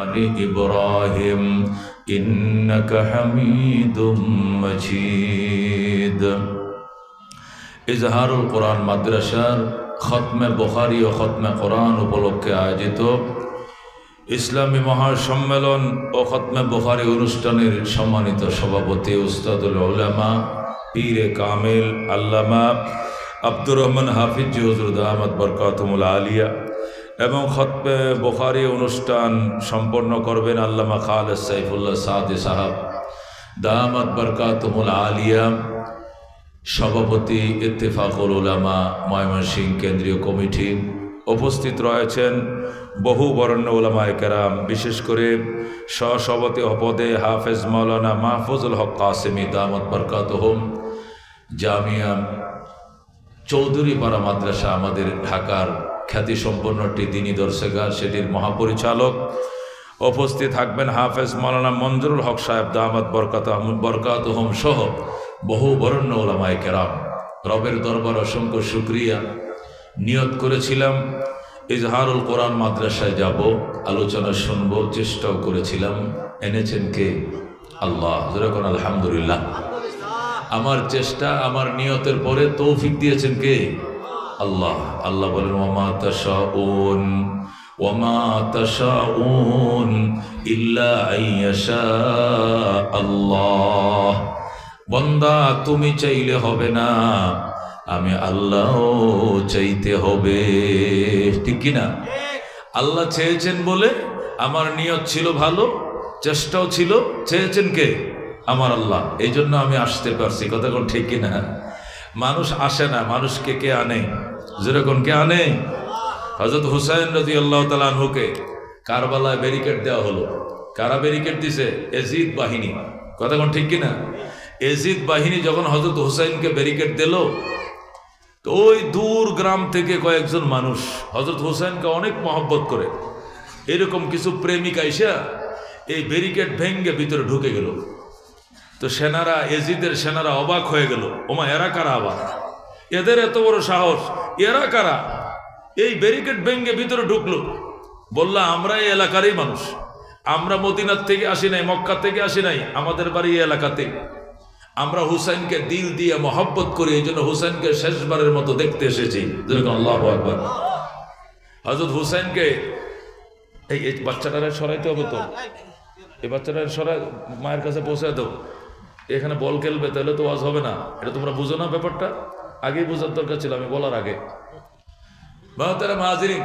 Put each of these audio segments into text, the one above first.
آل إبراهيم إنك حميد مجيد ইজহারুল কোরআন মাদ্রাসার খতমে বুখারী ও খতমে কোরআন উপলক্ষে আয়োজিত ইসলামী মহাসম্মেলন ও খতমে বুখারী অনুষ্ঠানের সম্মানিত সভাপতি উস্তাদুল উলামা পীরে কামিল আল্লামা আব্দুর রহমান হাফিজ হুজুর দামাত বরকাতুল আলিয়া এবং খতমে বুখারী অনুষ্ঠান সম্পন্ন করবেন আল্লামা খালেদ সাইফুল্লাহ সাদি সাহাব দামাত বরকাতুল আলিয়া সভাপতি ইত্তেফাকুল উলামা ময়মনসিংহ কেন্দ্রীয় কমিটি। উপস্থিত রয়েছেন বহু বরেণ্য উলামায়ে কেরাম, বিশেষ করে সহসভাপতি পদে হাফেজ মাওলানা মাহফুজুল হক কাসেমি দামাত বরকাতুহুম, জামিয়া চৌধুরীপাড়া মাদ্রাসা আমাদের ঢাকার খ্যাতিসম্পন্ন একটি দ্বীনি দর্শাগার, সেটির মহাপরিচালক। উপস্থিত থাকবেন হাফেজ মাওলানা মঞ্জুরুল হক সাহেব দামাত বরকাতুহুম সহ বহু বরেণ্য উলামায়ে কেরাম। রবের দরবার অসংখ্য শুকরিয়া। নিয়ত করেছিলাম ইজহারুল কোরআন মাদ্রাসায় যাব, আলোচনা শুনবো, চেষ্টাও করেছিলাম। এনেছেন কে? আল্লাহ। যেরকম আলহামদুলিল্লাহ। আমার চেষ্টা, আমার নিয়তের পরে তৌফিক দিয়েছেন কে? আল্লাহ। আল্লাহ বলেন ওয়ামা তাশাউন ইল্লা আইয়াশা আল্লাহ। বন্দা তুমি চাইলে হবে না, আমি আল্লাহ চাইতে হবে, ঠিক কিনা? আল্লাহ চেয়েছেন বলে আমার নিয়ত ছিল ভালো, চেষ্টাও ছিল। চেয়েছেন কে? আমার আল্লাহ। এই জন্য আমি আসতে পারছি। কথা কোন ঠিক কিনা? মানুষ আসে না, মানুষকে কে আনে? যেরকম কে আনে? হযরত হুসাইন রাদিয়াল্লাহু তাআলা আনহুকে কারবালায় ব্যারিকেড দেওয়া হলো। কারা ব্যারিকেড দিছে? এজিদ বাহিনী। কথা কোন ঠিক কিনা? এজিদ বাহিনী যখন হযরত হুসাইনকে ব্যারিকেড দিল, তো ওই দূর গ্রাম থেকে কয়েকজন মানুষ হযরত হুসাইনকে অনেক মহব্বত করে, এরকম কিছু প্রেমিক আইসা এই ব্যারিকেড ভেঙ্গে ভিতরে ঢুকে গেল। তো সেনারা, এজিদের সেনারা অবাক হয়ে গেল, ওমা এরা কারা? আবার এদের এত বড় সাহস, এরা কারা? এই ব্যারিকেড ভেঙ্গে ভিতরে ঢুকলো। বললা আমরা এই এলাকারই মানুষ, আমরা মদিনার থেকে আসি নাই, মক্কা থেকে আসি নাই, আমাদের বাড়ি এই এলাকাতে। আমরা হুসাইনকে দিল দিয়ে মহব্বত করি, এই জন্য হুসাইনকে শেষবারের মতো দেখতে এসেছি। আল্লাহু আকবার। হযরত হুসাইনকে এই বাচ্চাটারে সরাইতে হবে, তো এই বাচ্চাটারে সরাই মায়ের কাছে পৌঁছে দাও। এখানে বল খেলবে, তাহলে তো ওয়াজ হবে না। এটা তোমরা বুঝো না ব্যাপারটা? আগেই বোঝার দরকার ছিল, আমি বলার আগে। মাহাজিরিন,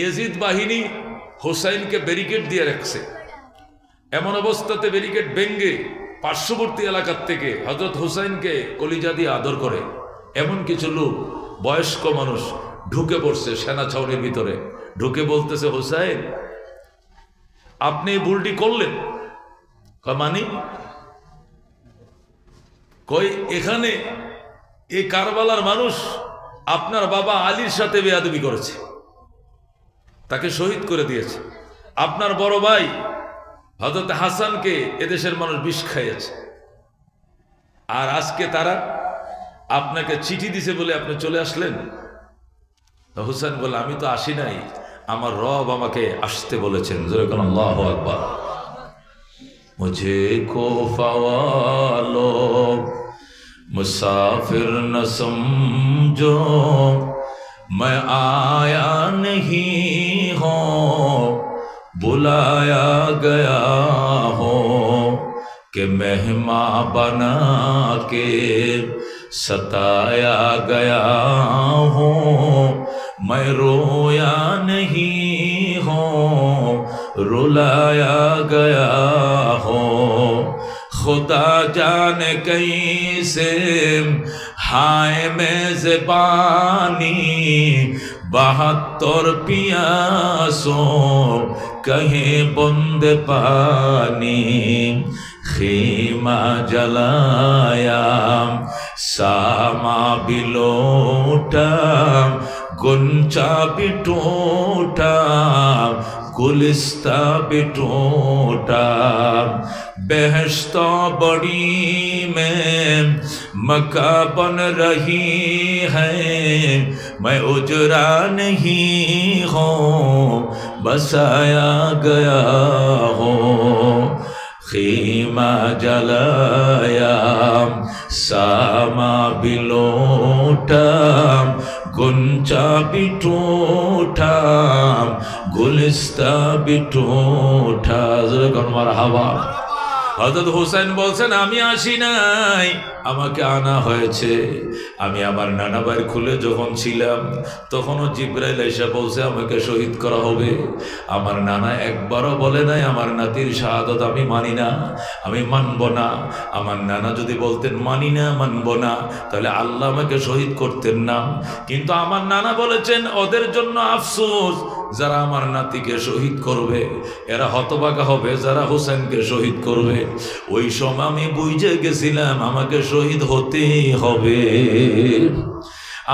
এজিদ বাহিনী হুসাইনকে ব্যারিকেড দিয়ে রাখছে। এমন অবস্থাতে ব্যারিকেড ভেঙ্গে পার্শ্ববর্তী এলাকার থেকে হযরত হুসাইনকে কলিজা দিয়ে আদর করে এমন কিছু লোক, বয়স্ক মানুষ ঢুকে পড়ছে সেনা ছাউনির ভিতরে। ঢুকে বলতেছে, হুসাইন আপনি এই ভুলটি করলেন। মানি কই এখানে এই কারবালার মানুষ আপনার বাবা আলীর সাথে বেয়াদবি করেছে, তাকে শহীদ করে দিয়েছে। আপনার বড় ভাই হযরত হাসানকে এদেশের মানুষ বিষ খাইয়েছে, আর আজকে তারা আপনাকে চিঠি দিছে বলে আপনি চলে আসলেন। হুসাইন বলে, আমি তো আসি নাই, আমার রব আমাকে আসতে বলেছেন। যেরকম আল্লাহু আকবার। মুঝে কো ফাওয়ালো মুসাফির ন সমঝো, मैं आया नहीं हूँ, बुलाया गया हो कि मेहमान बना के सताया गया हूँ। मैं रोया नहीं हूँ, रुलाया गया हो। खुदा जाने कैसे हाय मेज़बानी, 72 पियासों कहीं बूंद पानी। खीमा जलाया सामा भी लौटा, गुंचा भी टूटा, गुलिस्ता भी टूटा बेहश्ता बड़ी में मक्का बन रही है मैं उजरा नहीं हूँ बसाया गया हूँ खीमा जलाया सामा भी लौटा गुंचा भी टूटा गुलिस्ता भी टूटा मरहबा হযরত হুসাইন বলছেন আমি আসি নাই আমাকে আনা হয়েছে আমি আমার নানা বাড়ির খুলে যখন ছিলাম তখনও জিবরাইল এসে বলছে আমাকে শহীদ করা হবে আমার নানা একবারও বলে নাই আমার নাতির শাহাদাত আমি মানি না আমি মানব না আমার নানা যদি বলতেন মানি না মানব না তাহলে আল্লাহ আমাকে শহীদ করতেন না কিন্তু আমার নানা বলেছেন ওদের জন্য আফসোস যারা আমার নাতিকে শহীদ করবে এরা হতভাগা হবে যারা হোসেনকে শহীদ করবে ওই সময় আমি বুঝে গেছিলাম আমাকে শহীদ হতেই হবে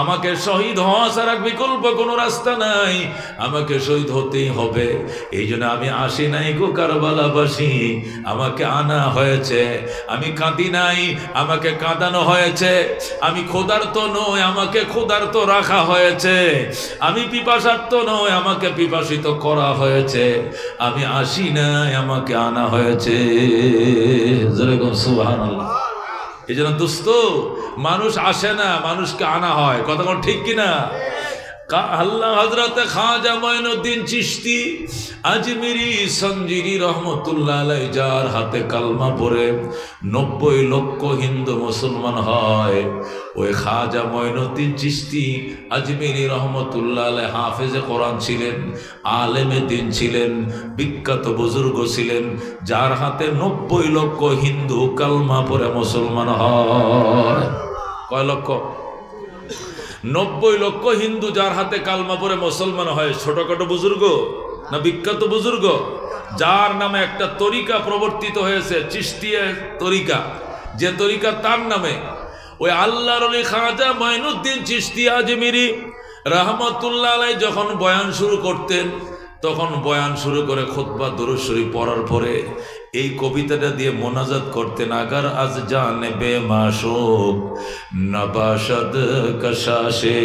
আমাকে শহীদ হওয়া ছাড়া বিকল্প কোনো রাস্তা নাই আমাকে শহীদ হতেই হবে এই জন্য আমি আসি নাই গো কারবালাবাসী আমাকে আনা হয়েছে আমি কাঁদি নাই আমাকে কাঁদানো হয়েছে আমি ক্ষুধার্ত নই আমাকে ক্ষুধার্ত রাখা হয়েছে আমি পিপাসার্ত নই আমাকে পিপাসিত করা হয়েছে আমি আসি নাই আমাকে আনা হয়েছে যেরকম সুবহানাল্লাহ এই জন্য দোস্ত মানুষ আসে না মানুষকে আনা হয় কথা কোন ঠিক কিনা আল্লাহ হযরত খাজা মঈনুদ্দিন চিশতি আজমিরি সঞ্জিরি রহমতুল্লাহ আলাইহি যার হাতে কালমা পড়ে 90 লক্ষ হিন্দু মুসলমান হয় ওই খাজা মঈনুদ্দিন চিশতি আজমিরি রহমতুল্লাহ আলাইহি হাফেজে কোরআন ছিলেন আলেমে দ্বীন ছিলেন বিখ্যাত বুজুর্গ ছিলেন যার হাতে 90 লক্ষ হিন্দু কালমা পড়ে মুসলমান হয় কয় লক্ষ 90 লক্ষ হিন্দু যার হাতে কালমা পড়ে মুসলমান হয় ছোটখাটো বুজুর্গ না বিখ্যাত বুজুর্গ যার নামে একটা তরিকা প্রবর্তিত হয়েছে চিশতিয়া তরিকা যে তরিকা তার নামে ওই আল্লাহর ওলি খাজা মঈনুদ্দিন চিশতি আজমিরি রহমতুল্লাহ আলাইহি যখন বয়ান শুরু করতেন তখন বয়ান শুরু করে খুতবা দুরূদ শরীফ পড়ার পরে এই কবিতাটা দিয়ে মোনাজাত করতেন আগার আজ জানে বেমাশুক নবাশদ কশাশে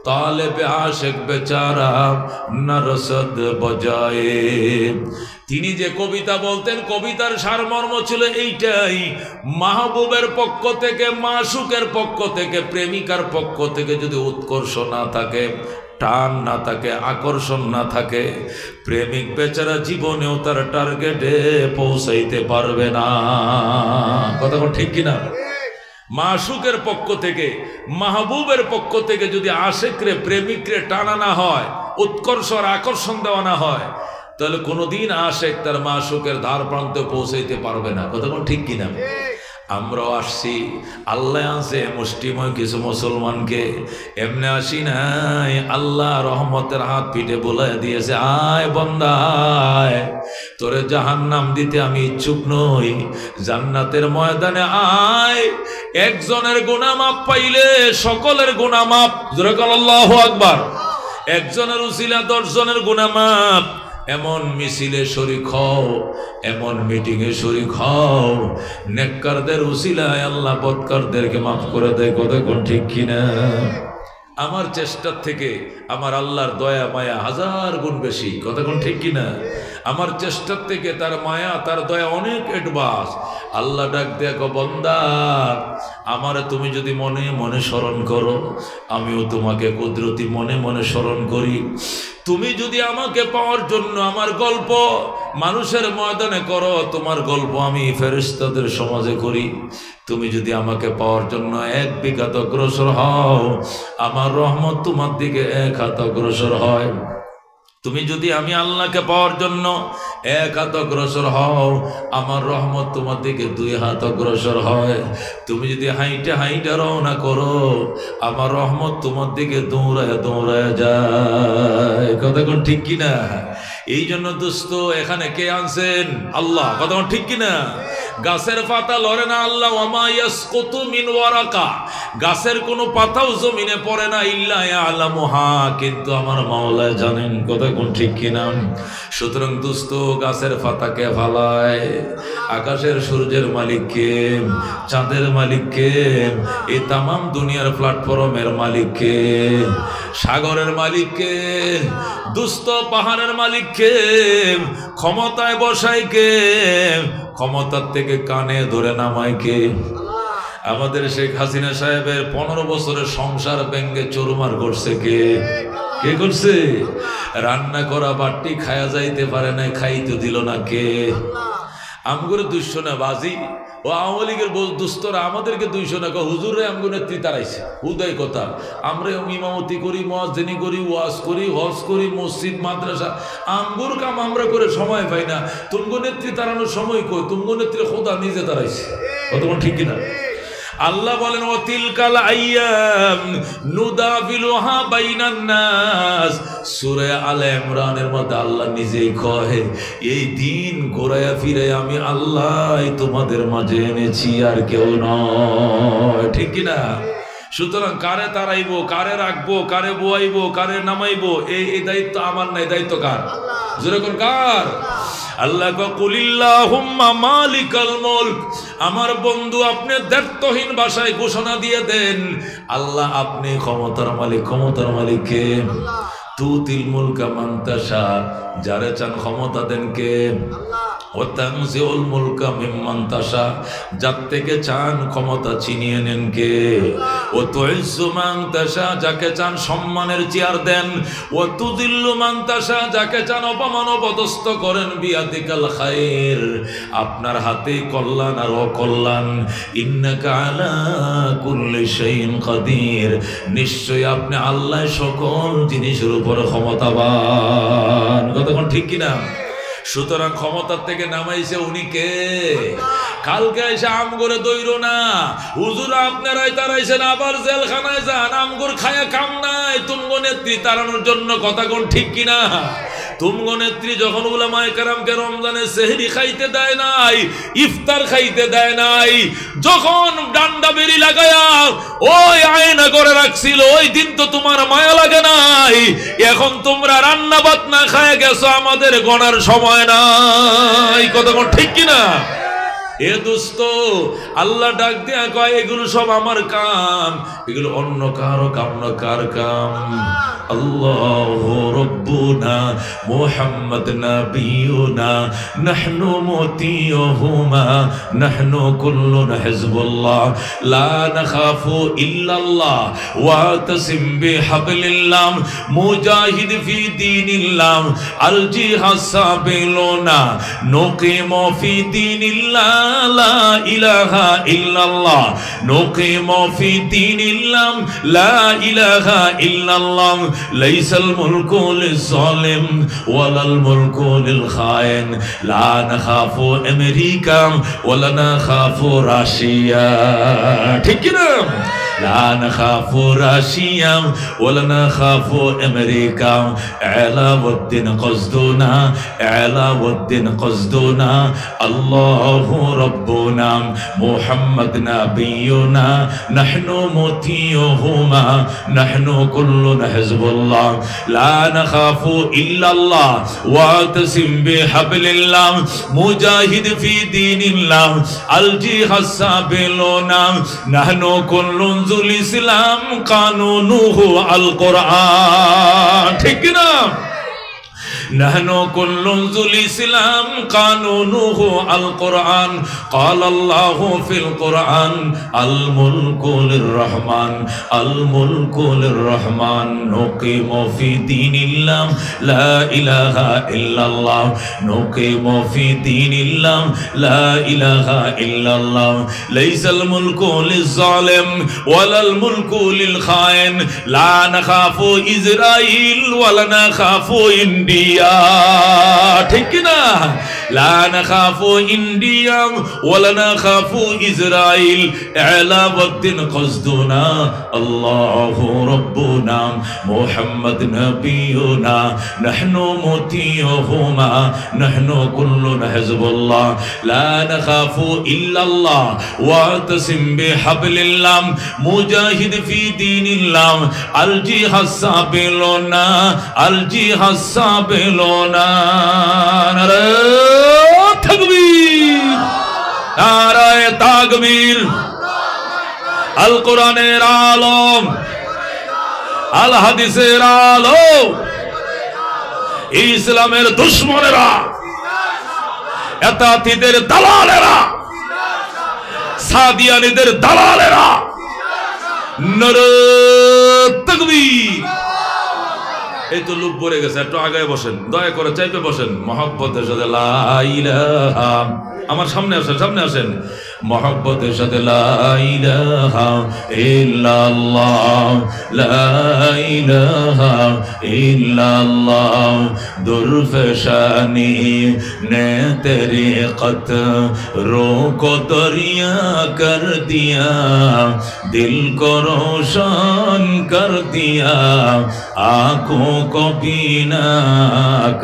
তালেবে আশিক বেচারা নরসদ বজায়ে তিনি যে কবিতা বলতেন কবিতার সারমর্ম ছিল এইটাই মাহবুবের পক্ষ থেকে মাশুকের পক্ষ থেকে প্রেমিকার পক্ষ থেকে যদি উৎকর্ষ না থাকে টান না থাকে আকর্ষণ না থাকে প্রেমিক বেচারা জীবনেও তার টার্গেটে পৌঁছাইতে পারবে না কথা ঠিক কিনা মাশুকের পক্ষ থেকে মাহবুবের পক্ষ থেকে যদি আশিকরে প্রেমিকরে টানা না হয় উৎকর্ষ আর আকর্ষণ দেওয়া না হয় তাহলে কোনোদিন আশিক তার মাশুকের ধার প্রান্তে পৌঁছাইতে পারবে না কথা ঠিক কিনা আমরাও আসছি আল্লাহ আছে মুষ্টিময় কিছু মুসলমানকে এমনি আসি নাই আল্লাহ রহমতের হাত পিঠে বুলাই দিয়েছে আয় বান্দা আয় তোরে জাহান্নাম দিতে আমি ইচ্ছুক নই জান্নাতের ময়দানে আয় একজনের গুনাহ মাপ পাইলে সকলের গুনাহ মাপ জোরে বল আল্লাহু আকবার একজনের উসিলা 10 জনের গুনাহ মাপ এমন মিছিলে শরীক হও এমন মিটিংয়ে শরীক হও নেককারদের উসিলায় আল্লাহ বদকারদেরকে মাফ করে দেয় কথা কোন ঠিক কিনা আমার চেষ্টার থেকে আমার আল্লাহর দয়া মায়া 1000 গুণ বেশি কথা কোন ঠিক কিনা আমার চেষ্টার থেকে তার মায়া তার দয়া অনেক অ্যাডভান্স আল্লাহ ডাক দেখো বান্দা আমারে তুমি যদি মনে মনে স্মরণ করো আমিও তোমাকে কুদরতি মনে মনে স্মরণ করি তুমি যদি আমাকে পাওয়ার জন্য আমার গল্প মানুষের ময়দানে করো তোমার গল্প আমি ফেরেশতাদের সমাজে করি তুমি যদি আমাকে পাওয়ার জন্য 1 বিঘাত অগ্রসর হও আমার রহমত তোমার দিকে 1 হাত অগ্রসর হয় তুমি যদি আমি আল্লাহকে পাওয়ার জন্য 1 হাত অগ্রসর হও আমার রহমত তোমার দিকে 2 হাত অগ্রসর হয় তুমি যদি হাইটা হাইটা রওনা করো আমার রহমত তোমার দিকে দৌড়ায় দৌড়ায় যায় কথা কোন ঠিক কিনা এই জন্য দোস্ত এখানে কে আনছেন আল্লাহ কথা কোন ঠিক কিনা গাছের পাতা লড়ে না আল্লাহ ওয়ামা ইয়াসকুতু মিন ওয়ারাকা, গাছের কোনো পাতাও জমিনে পড়ে না ইল্লা ইয়ালামুহা, কিন্তু আমার মাওলা জানেন। কথা কোন ঠিক কিনা? সুতরাং দোস্ত, গাছের পাতাকে ফালায়, আকাশের সূর্যের মালিককে, চাঁদের মালিককে, এই তামাম দুনিয়ার প্ল্যাটফর্মের মালিককে, সাগরের মালিককে, দুস্থ পাহাড়ের মালিককে, ক্ষমতায় বসায় কে, ক্ষমতার থেকে কানে ধরে নামায় কে? আমাদের শেখ হাসিনা সাহেবের 15 বছরের সংসার ভেঙ্গে চুরমার করছে কে? কে করছে? রান্না করা বাটি খায়া যাইতে পারে না, খাইতে দিল না কে? আমগুলো 200 না বাজি ও আওয়ামী লীগের দুস্তরা আমাদেরকে 200 না হুজুরে আমগো নেত্রী তারাইছে। হুদাই কথা, আমরা ইমামতি করি, মুয়াজ্জিনি করি, ওয়াজ করি, হজ করি, মসজিদ মাদ্রাসা, আমগুর কাম আমরা করে সময় পাই না। তুমগো নেত্রী তারানোর সময় কই? তুমগো নেত্রী খোদা নিজে তারাইছে। কতক্ষণ ঠিক কিনা? আল্লাহ বলেন ওয়াতিলকাল আইয়াম নুদাবিলুহা বাইনান নাস। সূরা আলে ইমরানের মধ্যে আল্লাহ নিজেই কয়, এই দিন ঘোরায়া ফিরে আমি আল্লাহ তোমাদের মাঝে এনেছি, আর কেউ নয়। ঠিক কিনা? সুতরাং কারে তারাইবো, কারে রাখবো, কারে বোয়াইবো, কারে নামাইবো, এই দায়িত্ব আমার নাই, দায়িত্ব কার? যেরকম কার? আল্লাহ কুলিল্লাহুম্মা মালিকাল মুলক। আমার বন্ধু আপনি দ্ব্যর্থহীন ভাষায় ঘোষণা দিয়ে দেন, আল্লাহ আপনি ক্ষমতার মালিক। ক্ষমতার মালিক কে? তুতিল মুলকা মান তাশা, যারে চান ক্ষমতা দেন কে? ও তানজিউল মুলকা মিম্মান তাশা, যার থেকে চান ক্ষমতা ছিনিয়ে নেন কে? ও তুইজ্জু মান তাশা, যাকে চান সম্মানের চেয়ার দেন। ও তুযিল্লু মান তাশা, যাকে চান অপমান অপদস্থ করেন। বিয়াদিকাল খায়র, আপনার হাতে কল্যাণ আর অকল্যাণ। ইন্নাকা আলা কুল্লি শাইইন কাদির, নিশ্চয়ই আপনি আল্লাহ সকল জিনিসের উপর ক্ষমতাবান। কতক্ষণ ঠিক কিনা? সুতরাং ক্ষমতার থেকে নামাইছে উনি কে? কালকে এসে আমগরে দইরো না, হুজুর আপনারাই তারাইছেন, আবার জেলখানায় যান, আমগর খায়া কাম নাই। তুমগো নেত্রী তাড়ানোর জন্য। কথা কোন ঠিক কিনা? তুমগো নেত্রী যখন উলামায়ে কেরামকে রমজানে সেহরি খাইতে দেয় নাই, ইফতার খাইতে দেয় নাই, যখন ডান্ডা বেরি লাগায়া ওই আয়না করে রাখছিল, ওই দিন তো তোমার মায়া লাগে নাই। এখন তোমরা রান্না ভাত না খায় গেছো, আমাদের গণার সময় নাই। কথা কোন ঠিক কিনা? এ দোস্ত, আল্লাহ ডাক দিয়া কয় এগুলো সব আমার কাম, এগুলো অন্য কারো কাম না। কার কাম? আল্লাহু রাব্বুনা মুহাম্মদ নাবিয়ুনা নাহনু মুতিয়ুহুমা নাহনু কুল্লুনা হিজবুল্লাহ লা নাখাফু ইল্লাল্লাহ ওয়া তাসিম বিহাবলিল্লাহ মুজাহিদ ফি দীনিল্লাহ আল জিহাদ সাবিলুনা নুকিমু ফি দীনিল্লাহ লা ইলাহা ইল্লাল্লাহ নুকিমু ফি দীনিল্লাহ লা ইলাহা ইল্লাল্লাহ লাইসাল মুলকু লিজ-জালিম ওয়ালাল মুলকু লিল-খায়েন লা নাখাফু আমেরিকা ওয়ালা নাখাফু রাশিয়া। ঠিক কি না? লা নাখাফু রাশিয়া ওয়ালা নাখাফু আমেরিকা আলাউদ্দিন কসদুনা আলাউদ্দিন কসদুনা আল্লাহু রাব্বুনা মুহাম্মদ নাবিয়ুনা নাহনু মুতিয়ুহুমা নাহনু কুল্লুনা হিজবুল্লাহ লা নাখাফু ইল্লাল্লাহ ওয়া তাসিম বিহাবলিল্লাহ মুজাহিদ ফি দীনিল্লাহ আল জিহাদ সাবিলুনা নাহনু কুল্লুন ইসলাম কানুনুহু আল কোরআন। ঠিক না? نحن كل ذو الإسلام قانونه القرآن قال الله في القرآن الملك للرحمن الملك للرحمن نقيم في دين الله لا إله إلا الله نقيم في دين الله لا إله إلا الله ليس الملك للظالم ولا الملك للخائن لا نخاف إسرائيل ولا نخاف إنديا। ঠিক না? লা নাখাফু ইন্ডিয়া ওয়ালা নাখাফু ইসরাইল আলা ওয়াক্তিন কসদুনা আল্লাহু রাব্বুনা মুহাম্মদ নবিয়ুনা নাহনু মুতিয়ুহুমা নাহনু কুল্লুনা হিজবুল্লাহ লা নাখাফু ইল্লাল্লাহ ওয়াতাসিম বিহাবলিল্লাহ মুজাহিদ ফি দীনিল্লাহ আল জিহাদ সাবিলুনা আল জিহাদ সাবিলুনা নারে তাকবীর নারায়ে তাকবীর আল কোরআনের আলম আল হাদিসের আলো ইসলামের দুশমনেরা এতাতিদের দালালেরা সাদিয়ানীদের দালালেরা নারে তাকবীর। এই তো লোক পড়ে গেছে, একটু আগায় বসেন, দয়া করে চাইপে বসেন, মহব্বতের সাথে লা ইলাহা, আমার সামনে আসেন, সামনে আসেন, মহব্বতের সাথে লা ইলাহা ইল্লাল্লাহ লা ইলাহা ইল্লাল্লাহ দুরফশানি নে তরিকত রোকো দরিয়া কর দিয়া দিল কো রোशन कर दिया आंखों को बीना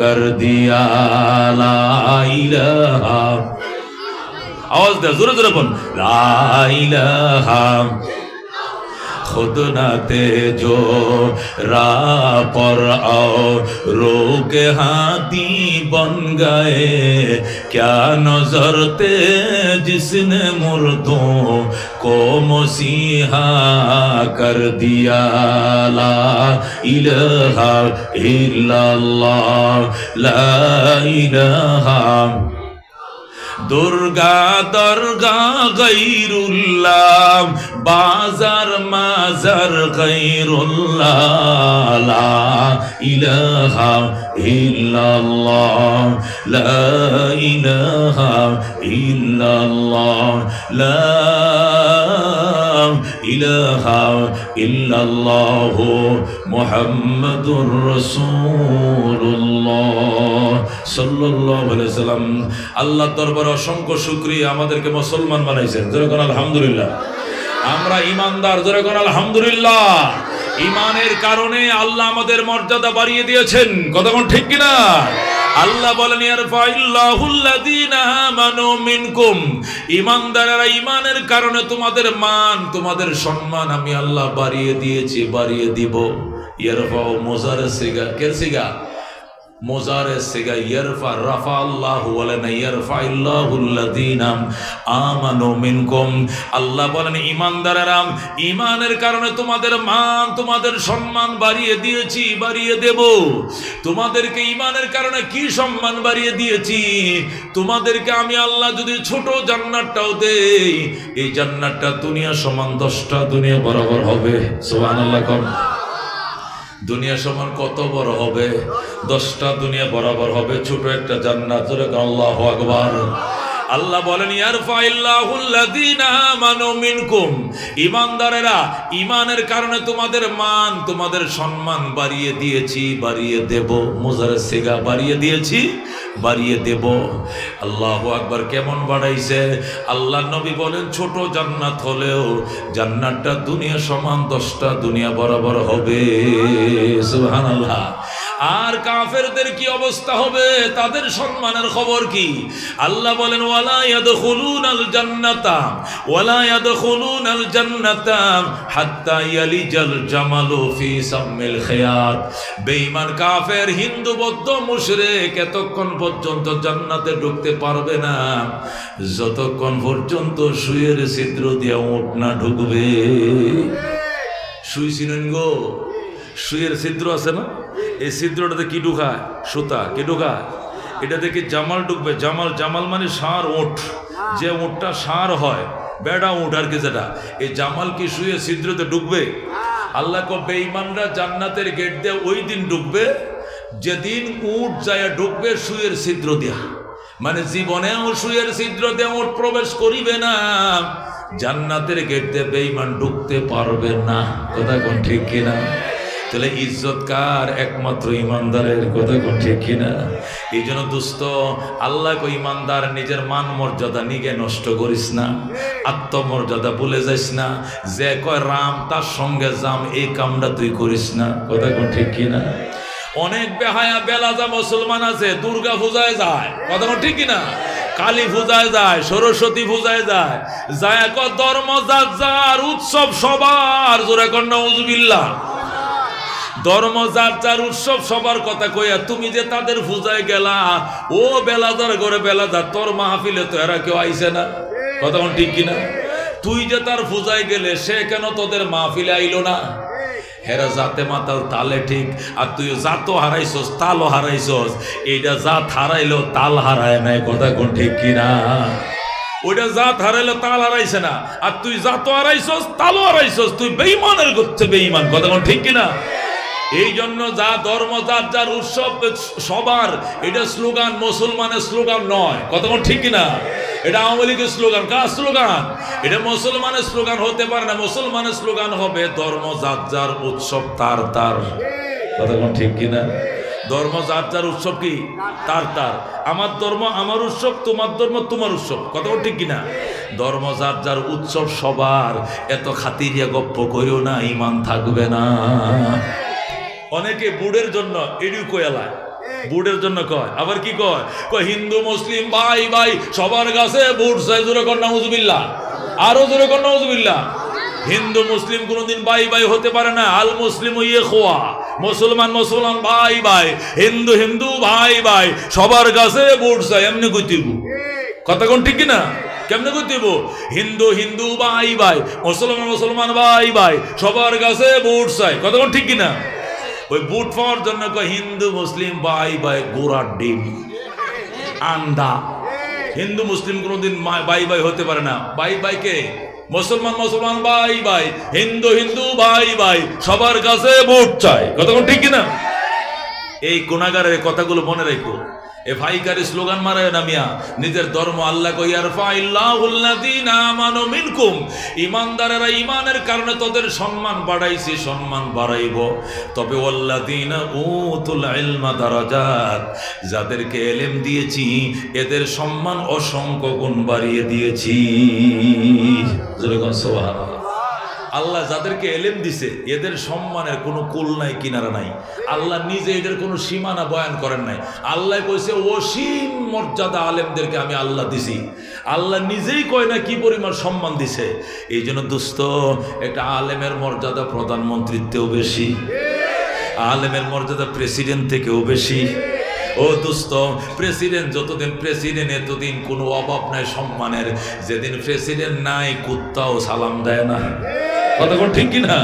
कर दिया ला इलाहा। आवाज दे जोरे जोरे बोल ला इलाहा खुद नाते जो राह पर आओ रोके हाथी बन गए क्या नजर थे जिसने मुर्दों को मसीहा कर दिया ला इलाहा इल्लल्लाह ला इलाहा दुर्गा दरगा गैरुल्लाह बाजार माजार गैरुल्लाह ला इलाहा इल्लल्लाह ला इलाहा इल्लल्लाह ला इलाहा इल्लल्लाह मुहम्मदुर रसूलुल्लाह सल्लल्लाहु अलैहि वसल्लम। আল্লাহ দরবারে অসংখ্য শুকরিয়া, আমাদেরকে মুসলমান বানাইছেন, জোরে কোন আলহামদুলিল্লাহ। আমরা ইমানদার, জোরে কোন আলহামদুলিল্লাহ। ইমানের কারণে আল্লাহ আমাদের মর্যাদা বাড়িয়ে দিয়েছেন, কথা কোন ঠিক কিনা? আল্লাহ বলেন ইয়ারফাইল্লাহুল্লাযীনা আমানু মিনকুম, ঈমানদাররা ঈমানের কারণে তোমাদের মান, তোমাদের সম্মান আমি আল্লাহ বাড়িয়ে দিয়েছি, বাড়িয়ে দিব। ইয়ারফাউ মুজারে সিগা, কে সিগা? মোজারে সিগা ইয়ারফা, রাফা আল্লাহ বলেন ইয়ারফাইল্লাহুল্লাযীনা আমানু মিনকুম। আল্লাহ বলেন ঈমানদাররা ঈমানের কারণে তোমাদের মান, তোমাদের সম্মান বাড়িয়ে দিয়েছি, বাড়িয়ে দেব। তোমাদেরকে ঈমানের কারণে কি সম্মান বাড়িয়ে দিয়েছি? তোমাদেরকে আমি আল্লাহ যদি ছোট জান্নাতটাও দেই, এই জান্নাতটা দুনিয়া সমান 10টা দুনিয়া বরাবর হবে। সুবহানাল্লাহ। কোন দুনিয়া সমান কত বড় হবে? 10টা দুনিয়া বরাবর হবে, ছোট একটা জান্নাত। জোরে আল্লাহু আকবার। আল্লাহ বলেন ইয়ারফাইল্লাহুল্লাযীনা আমানু মিনকুম, ঈমানদারেরা ঈমানের কারণে তোমাদের মান, তোমাদের সম্মান বাড়িয়ে দিয়েছি, বাড়িয়ে দেব। মুজারে সিগা, বাড়িয়ে দিয়েছি, বাড়িয়ে দেব। আল্লাহু আকবার। কেমন বাড়াইছে? আল্লাহ নবী বলেন ছোট জান্নাত হলেও জান্নাতটা দুনিয়া সমান 10টা দুনিয়া বরাবর হবে। সুবহানাল্লাহ। আর কাফেরদের কি অবস্থা হবে? তাদের সম্মানের খবর কি? আল্লাহ বলেন ওয়ালা ইয়াদখুলুনাল জান্নাতা ওয়ালা ইয়াদখুলুনাল জান্নাতা হাত্তা ইয়ালিজাল জামালু ফি সামিল খিয়াত। বেঈমান কাফের, হিন্দু, বৌদ্ধ, মুশরিক এতক্ষণ পর্যন্ত জান্নাতে ঢুকতে পারবে না যতক্ষণ পর্যন্ত সুয়ের ছিদ্র দিয়ে উট না ঢুকবে। সুই চিনেন গো? সুয়ের ছিদ্র আছে না? এই ছিদ্রটাতে কি ঢুকায়? সুতা। কি ঢুকায়? এটা থেকে জামাল ঢুকবে। জামাল, জামাল মানে ষাঁড়, ওট। যে ওটটা ষাঁড় হয়, বেড়া উঠ আর কি, যেটা, এই জামাল কি শুয়ে ছিদ্রতে ঢুকবে? আল্লাহ কো বেঈমানরা জান্নাতের গেট দিয়ে ওই দিন ঢুকবে যেদিন উট যায় ঢুকবে শুয়ের ছিদ্র দিয়া। মানে জীবনেও শুয়ের ছিদ্র দিয়ে উট প্রবেশ করিবে না, জান্নাতের গেট দিয়ে বেঈমান ঢুকতে পারবে না। কথা কোন ঠিক কিনা? তাহলে ইজ্জত কার? একমাত্র ইমানদারের। কথা কোন ঠিক কিনা? এই জন্য দোস্ত, আল্লাহ কো ইমানদার নিজের মান মর্যাদা নিগে নষ্ট করিস না, আত্মমর্যাদা ভুলে যাইস না। যে কয় রাম তার সঙ্গে জাম, এই কামটা তুই করিস না। কথা কোন ঠিক কিনা? অনেক বেহায়া বেলাজা মুসলমান আছে, দুর্গা পূজায় যায়। কথা কোন ঠিক কিনা? কালী পূজায় যায়, সরস্বতী পূজায় যায়, যায় কয় ধর্ম যার যার, উৎসব সবার। জোরে কর নাউজুবিল্লাহ। ধর্ম যার যার, উৎসব সবার কথা কইয়া তুমি যে তাদের পূজায় গেলা, ও বেলাদার ঘরে বেলাদার, তোর মাহফিলে তো এরা কেউ আইছে না। কথা কোন ঠিক কিনা? তুই যে তার পূজায় গেলে, সে কেন তোদের মাহফিলে আইলো না? হেরা জাতে মাতাল তালে ঠিক, আর তুই জাতও হারাইছস, তালও হারাইছস। এইটা জাত হারাইলো, তাল হারায় নাই। কথা কোন ঠিক কিনা? ওইটা জাত হারাইলো, তাল হারাইছে না, আর তুই জাতও হারাইছস, তালও হারাইছস। তুই বেঈমানের করছে বেঈমান। কথা কোন ঠিক কিনা? এই জন্য যা ধর্ম যার যার, উৎসব সবার, এটা স্লোগান, মুসলমানের স্লোগান নয়। কথা কোন ঠিক কিনা? এটা আওয়ামী লীগের স্লোগান। কার স্লোগান? এটা মুসলমানের স্লোগান হতে পারে না। মুসলমানের স্লোগান হবে ধর্ম যার যার, উৎসব তার তার। কথা কোন ঠিক কিনা? ধর্ম যার যার, উৎসব কি তার তার। আমার ধর্ম আমার উৎসব, তোমার ধর্ম তোমার উৎসব। কথা কোন ঠিক কিনা? ধর্ম যার যার, উৎসব সবার। এত খাতিরিয়া গপ্প করিও না, ইমান থাকবে না। অনেকে বুড়ের জন্য এডিও কয়ালায়, বুড়ের জন্য কয়, আবার কি কয়? কয় হিন্দু মুসলিম ভাই ভাই, সবার কাছে বুট চাই। জোরে কর নাউজুবিল্লাহ। আরো জোরে কর নাউজুবিল্লাহ। হিন্দু মুসলিম কোনদিন ভাই ভাই হতে পারে না। আল মুসলিম ইখওয়া, মুসলমান মুসলমান ভাই ভাই, হিন্দু হিন্দু ভাই ভাই, সবার কাছে বুট চাই। এমনি কইতিব। কথা কোন ঠিক কিনা? কেমনে কইতিব? হিন্দু হিন্দু ভাই ভাই, মুসলমান মুসলমান ভাই ভাই, সবার কাছে বুট চাই। কথা কোন ঠিক কিনা? ওই বুট পাওয়ার জন্য কয় হিন্দু মুসলিম ভাই ভাই, গোড়ার ডিম আন্দা। হিন্দু মুসলিম কোনদিন ভাই ভাই হতে পারে না। ভাই ভাইকে মুসলমান মুসলমান ভাই ভাই, হিন্দু হিন্দু ভাই ভাই, সবার কাছে ভোট চাই। কথা কোন ঠিক কিনা? এই গুনাহগারের কথাগুলো মনে রাখো। এ ভাইকারি স্লোগান মারায় না মিয়া। নিজের ধর্ম আল্লাহ কইয়ার ফাইল্লাহুল্লাযীনা আমানু মিনকুম, ঈমানদারেরা ঈমানের কারণে তোদের সম্মান বাড়াইছি, সম্মান বাড়াইব। তবে ওয়াল্লাযীনা উতুল ইলমা দারাজাত, যাদেরকে ইলম দিয়েছি এদের সম্মান অসংখ্য গুণ বাড়িয়ে দিয়েছি। সুবহানাল্লাহ। আল্লাহ যাদেরকে এলেম দিছে এদের সম্মানের কোনো কুল নাই, কিনারা নাই। আল্লাহ নিজে এদের কোনো সীমানা বয়ান করেন নাই। আল্লাহ কইছে অসীম মর্যাদা আলেমদেরকে আমি আল্লাহ দিছি। আল্লাহ নিজেই কয় না কি পরিমাণ সম্মান দিছে। এই জন্য দোস্ত, একটা আলেমের মর্যাদা প্রধানমন্ত্রীর থেকেও বেশি, আলেমের মর্যাদা প্রেসিডেন্ট থেকেও বেশি। ও দোস্ত, প্রেসিডেন্ট যতদিন প্রেসিডেন্ট, এতদিন কোনো অভাব নাই সম্মানের। যেদিন প্রেসিডেন্ট নাই, কুত্তাও সালাম দেয় না। কথা কোন ঠিক কিনা?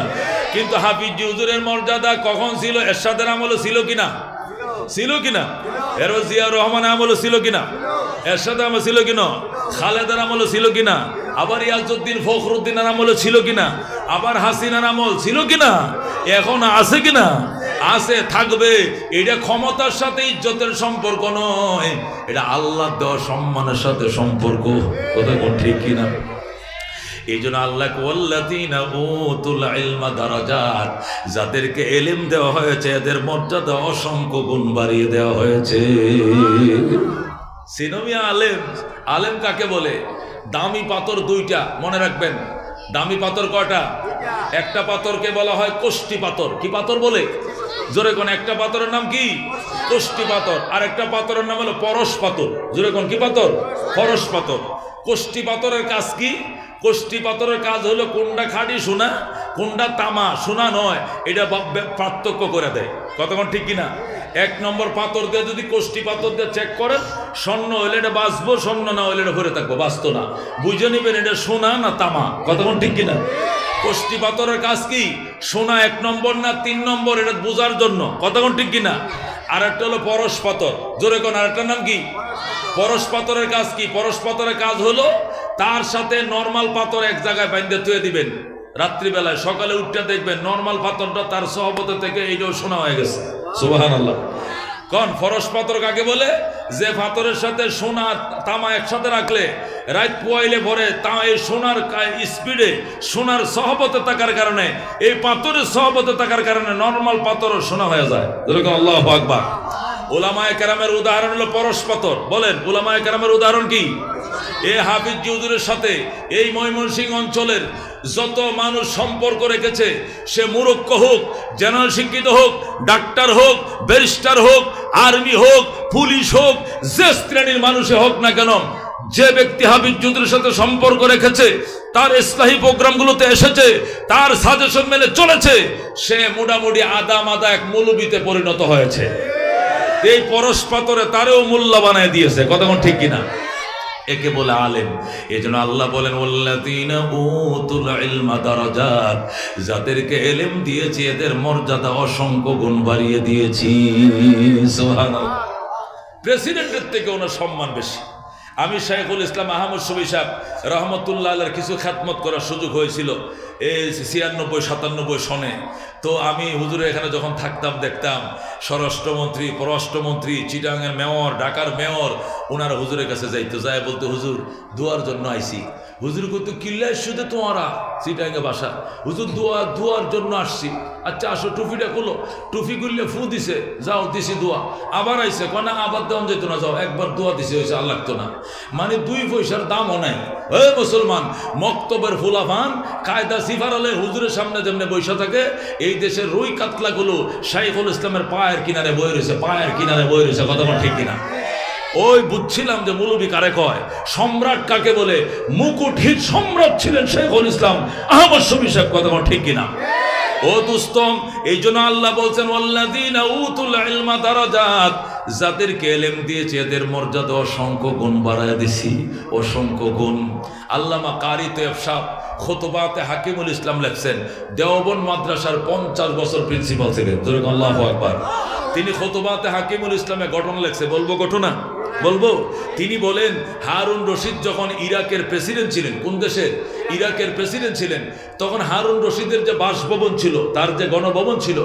কিন্তু হাফিজ হুজুরের মর্যাদা কখন ছিল? এরশাদের আমলে ছিল কিনা? ছিল কিনা? এরপর জিয়া রহমান আমলে ছিল কিনা? এরশাদ আমলে ছিল কিনা? খালেদার আমলে ছিল কিনা? আবার ইয়াজউদ্দিন ফখরুদ্দিনের আমলে ছিল কিনা? আবার হাসিনার আমল ছিল কিনা? এখন আছে কিনা? আছে, থাকবে। এটা ক্ষমতার সাথে ইজ্জতের সম্পর্ক নয়, এটা আল্লাহ দেওয়া সম্মানের সাথে সম্পর্ক। কথা কোন ঠিক কিনা? এই জন্য আল্লাহ ওয়াল্লাযীনা উতুল ইলমা দারাজাত, যাদেরকে ইলম দেওয়া হয়েছে এদের মর্যাদা অসংখ্য গুণ বাড়িয়ে দেওয়া হয়েছে। সিনোমিয়া আলেম, আলেম কাকে বলে? দামি পাথর দুইটা, মনে রাখবেন। দামি পাথর কয়টা? একটা পাথরকে বলা হয় কোষ্টি পাথর। কি পাথর বলে? জোরে কোন? একটা পাথরের নাম কি? কোষ্টি পাথর। আর একটা পাথরের নাম হলো পরশ পাথর। জোরে কোন? কি পাথর? পরশ পাথর। কোষ্টি পাথরের কাজ কি? কোষ্টি পাথরের কাজ হলো কোনটা খাঁটি সোনা, কোনটা তামা। সোনা নয়, এটা পার্থক্য করে দেয়। কতক্ষণ ঠিক কিনা? এক নম্বর পাথর দিয়ে যদি কোষ্টি পাথর দিয়ে চেক করেন, স্বর্ণ হইলে এটা বাঁচবো, স্বর্ণ না হইলে এটা ভরে থাকবো, বাঁচতো না। বুঝে নিবেন এটা সোনা না তামা। কতক্ষণ ঠিক কিনা? কোষ্টি পাথরের কাজ কি? সোনা এক নম্বর না 3 নম্বর, এটা বোঝার জন্য। কতক্ষণ ঠিক কিনা? আর একটা হলো পরশ পাথর। জোরে কোন? আর একটার নাম কি? পরশ পাথরের কাজ কি? পরশ পাথরের কাজ হলো তার সাথে নরমাল পাথর এক জায়গায় বাইন্ধে থুয়ে দিবেন রাত্রিবেলায়, সকালে উঠতে দেখবেন নরমাল পাথরটা তার সহবত থেকে এইটাও সোনা হয়ে গেছে। সুবহানাল্লাহ। কোন ফরস পাথর কাকে বলে? যে পাথরের সাথে সোনা তামা একসাথে রাখলে রাত পোয়াইলে পরে তা এই সোনার স্পিডে সোনার সহবতে থাকার কারণে, এই পাথরের সহবতে থাকার কারণে নর্মাল পাথরও সোনা হয়ে যায়। যেরকম আল্লাহু আকবার। উলামায়ে কেরামের উদাহরণ হলো পরশ পাথর। বলেন উলামায়ে কেরামের উদাহরণ কি? এই হাফিজ হুজুরের সাথে এই ময়মনসিংহ অঞ্চলের যত মানুষ সম্পর্ক রেখেছে, সে মুরক্ক হোক, জেনারেল শিক্ষিত হোক, ডাক্তার হোক, ব্যারিস্টার হোক, আর্মি হোক, পুলিশ হোক, যে শ্রেণীর মানুষে হোক না কেন, যে ব্যক্তি হাফিজ হুজুরের সাথে সম্পর্ক রেখেছে, তার ইসলাহি প্রোগ্রামগুলোতে এসেছে, তার সাজেশন মেনে চলেছে, সে মোটামুটি আদা মাদা এক মৌলবীতে পরিণত হয়েছে। এই পরশ পাথরে তারেও মোল্লা বানায় দিয়েছে। কতক্ষণ ঠিক কিনা? একে বলে আলেম। এজন্য আল্লাহ বলেন ওয়াল্লাযীনা উতুল ইলমা দারাজাত, যাদেরকে ইলম দিয়েছি এদের মর্যাদা অসংখ্য গুণ বাড়িয়ে দিয়েছি। সুবহানাল্লাহ। প্রেসিডেন্টের থেকে ওনার সম্মান বেশি। আমি শাইখুল ইসলাম আহমদ শফি সাহেব রহমতুল্লাহ আলাইহির কিছু খেদমত করার সুযোগ হয়েছিল এই 96-97 সনে। তো আমি হুজুরের এখানে যখন থাকতাম দেখতাম স্বরাষ্ট্রমন্ত্রী, পররাষ্ট্রমন্ত্রী, চিটাগাংয়ের মেয়র, ঢাকার মেয়র ওনারা হুজুরের কাছে যাইতো, যায় বলতে হুজুর দোয়ার জন্য আইছি। হুজুর কত কিল্লায় শুধু তোমারা চিটাগাংয়ে বাসা, হুজুর দোয়ার জন্য আসছি। আচ্ছা আসো, টুপিটা খুলো। টুপি খুললে ফু দিছে, যাও দিছি দোয়া। আবার আইসে কনা আবার দেওয়া যেত না, যাও একবার দোয়া দিছে, হয়েছে আর লাগতো না। মানে 2 পয়সার দামও নাই। ওই মুসলমান, মক্তবের ফুলাফান কায়দা সিফারালে হুজুরের সামনে যেমনি বৈশা থাকে, এই দেশের রুই কাতলাগুলো শাইখুল ইসলামের পায়ের কিনারে বয়ে রয়েছে, পায়ের কিনারে বয়ে রয়েছে। কথা বল ঠিক কিনা? ওই বুঝছিলাম যে মৌলবী কারে কয়, সম্রাট কাকে বলে। মুকুটহীন সম্রাট ছিলেন শাইখুল ইসলাম আহমদ শফি সাহেব। কথা বল ঠিক কিনা? ও দোস্তম, এই জন্য আল্লাহ বলছেন ওয়াল্লাযীনা উতুল ইলমা দারাজাত, যাদেরকে ইলম দিয়েছে এদের মর্যাদা অসংখ্য গুণ বাড়ায় দিছি, অসংখ্য গুণ। আল্লামা কারি তৈয়ব সাহেব খুতবাতে হাকিমুল ইসলাম লেখছেন, দেওবন্দ মাদ্রাসার 50 বছর প্রিন্সিপাল ছিলেন। যেরকম আল্লাহু আকবার। তিনি খুতবাতে হাকিমুল ইসলামে ঘটনা লেখছে, বলবো ঘটনা? বলবো। তিনি বলেন হারুন রশিদ যখন ইরাকের প্রেসিডেন্ট ছিলেন, কোন দেশের? ইরাকের প্রেসিডেন্ট ছিলেন, তখন হারুন রশিদের যে বাসভবন ছিল, তার যে গণভবন ছিল,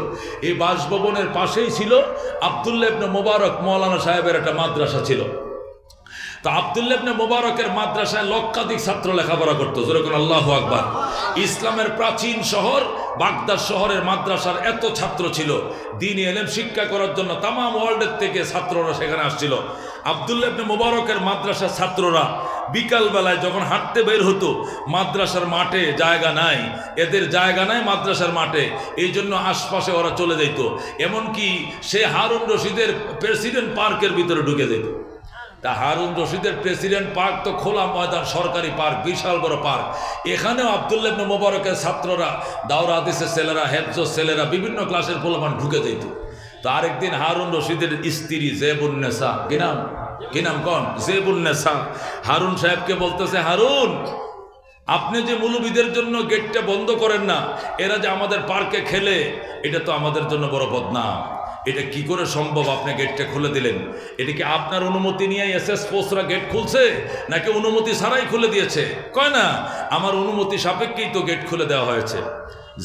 এই বাসভবনের পাশেই ছিল আব্দুল্লাহ ইবনে মুবারক মৌলানা সাহেবের একটা মাদ্রাসা ছিল। তো আব্দুল্লাহ ইবনে মুবারকের মাদ্রাসায় লক্ষাধিক ছাত্র লেখাপড়া করতো। যেরকম আল্লাহু আকবার। ইসলামের প্রাচীন শহর বাগদাদ শহরের মাদ্রাসার এত ছাত্র ছিল, দ্বীনি ইলম শিক্ষা করার জন্য তাম ওয়ার্ল্ডের থেকে ছাত্ররা সেখানে আসছিল। আব্দুল্লাহ ইবনে মুবারকের মাদ্রাসার ছাত্ররা বিকালবেলায় যখন হাঁটতে বের হতো, মাদ্রাসার মাঠে জায়গা নাই, এদের জায়গা নাই মাদ্রাসার মাঠে, এই জন্য আশপাশে ওরা চলে যেত। এমনকি সে হারুন রশিদের প্রেসিডেন্ট পার্কের ভিতরে ঢুকে যেত। তা হারুন রশিদের প্রেসিডেন্ট পার্ক তো খোলা ময়দান, সরকারি পার্ক, বিশাল বড় পার্ক। এখানেও আব্দুল্লাহ ইবনে মুবারকের ছাত্ররা, দাওরা হাদিসের ছেলেরা, হেফজের ছেলেরা, বিভিন্ন ক্লাসের পোলাপান ঢুকে যেত। তো আরেকদিন হারুন রশিদের স্ত্রী জেবুন্নেসা, কি নাম কোন? জেবুন্নেসা হারুন সাহেবকে বলতেছে, হারুন আপনি যে মৌলবীদের জন্য গেটটা বন্ধ করেন না, এরা যে আমাদের পার্কে খেলে, এটা তো আমাদের জন্য বড় বদনাম। এটা কি করে সম্ভব? আপনি গেটটা খুলে দিলেন, এটা কি আপনার অনুমতি নিয়ে এসএস ফোর্সরা গেট খুলছে নাকি অনুমতি ছাড়াই খুলে দিয়েছে? কয় না, আমার অনুমতি সাপেক্ষেই তো গেট খুলে দেওয়া হয়েছে।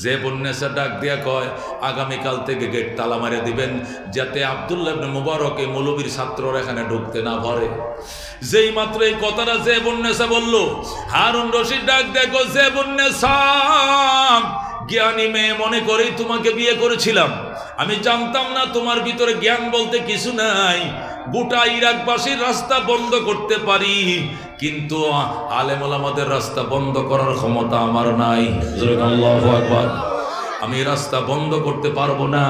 যে বন্যেসা ডাক দিয়া কয়, আগামীকাল থেকে গেট তালা মারে দিবেন, যাতে আব্দুল্লাহ ইবনে মুবারক এই মৌলবীর ছাত্ররা এখানে ঢুকতে না পারে। যেই মাত্র এই কথাটা যে বন্যেসা বলল, হারুন রশিদ ডাক দেখো, যে বন্যেসা জ্ঞানী মেয়ে মনে করেই তোমাকে বিয়ে করেছিলাম, আমি জানতাম না তোমার ভিতরে জ্ঞান বলতে কিছু নাই। গোটা ইরাকবাসীর রাস্তা বন্ধ করতে পারি, কিন্তু আলেম ওলামাদের রাস্তা বন্ধ করার ক্ষমতা আমার নাই। আল্লাহু আকবার। আমি রাস্তা বন্ধ করতে পারবো না।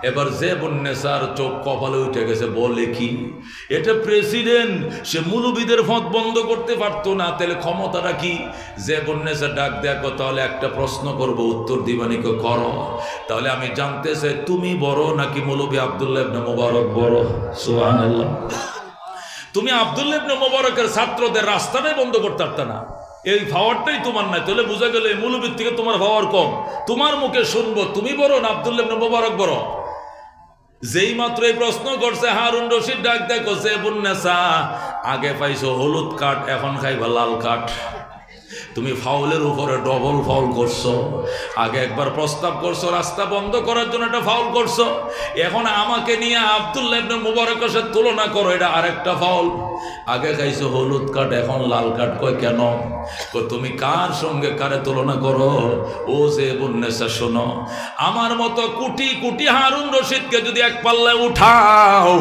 এবার যে বন্যেসার চোখ কপালে উঠে গেছে, বলে কি এটা প্রেসিডেন্ট, সে মুলুবিদের পথ বন্ধ করতে পারতো না, তাহলে ক্ষমতাটা কি? যে বন্যেসা ডাক দেখো, তাহলে একটা প্রশ্ন করব, উত্তর দিবানিকে করো। তাহলে আমি জানতে চাই, তুমি বড় নাকি মৌলবী আব্দুল্লাহ ইবনে মুবারক বড়? সুবহানাল্লাহ। তুমি আব্দুল্লাহ ইবনে মুবারকের ছাত্রদের রাস্তাটাই বন্ধ করতে পারত না, এই পাওয়ারটাই তোমার নাই, তাহলে বোঝা গেল এই মৌলবীর থেকে তোমার পাওয়ার কম। তোমার মুখে শুনবো তুমি বড় না আব্দুল্লাহ ইবনে মুবারক বড়? যেই মাত্র এই প্রশ্ন করছে, হারুন রশিদ ডাক দেখো, যে বন্যেসা আগে পাইছো হলুদ কাঠ, এখন খাইবা লাল কাঠ। তুমি ফাউলের উপরে ডবল ফাউল করছো। আগে একবার প্রস্তাব করছো রাস্তা বন্ধ করার জন্য, একটা ফাউল করছো। এখন আমাকে নিয়ে আব্দুল্লাহ ইবনে মুবারকের সাথে তুলনা করো, এটা আরেকটা ফাউল। আগে খাইছো হলুদ কার্ড, এখন লাল কার্ড। কয় কেন? তুমি কার সঙ্গে কারে তুলনা করো? ও যে বুন্নেসা, শোনো, আমার মতো কোটি কোটি হারুন রশিদকে যদি এক পাল্লায় উঠাও,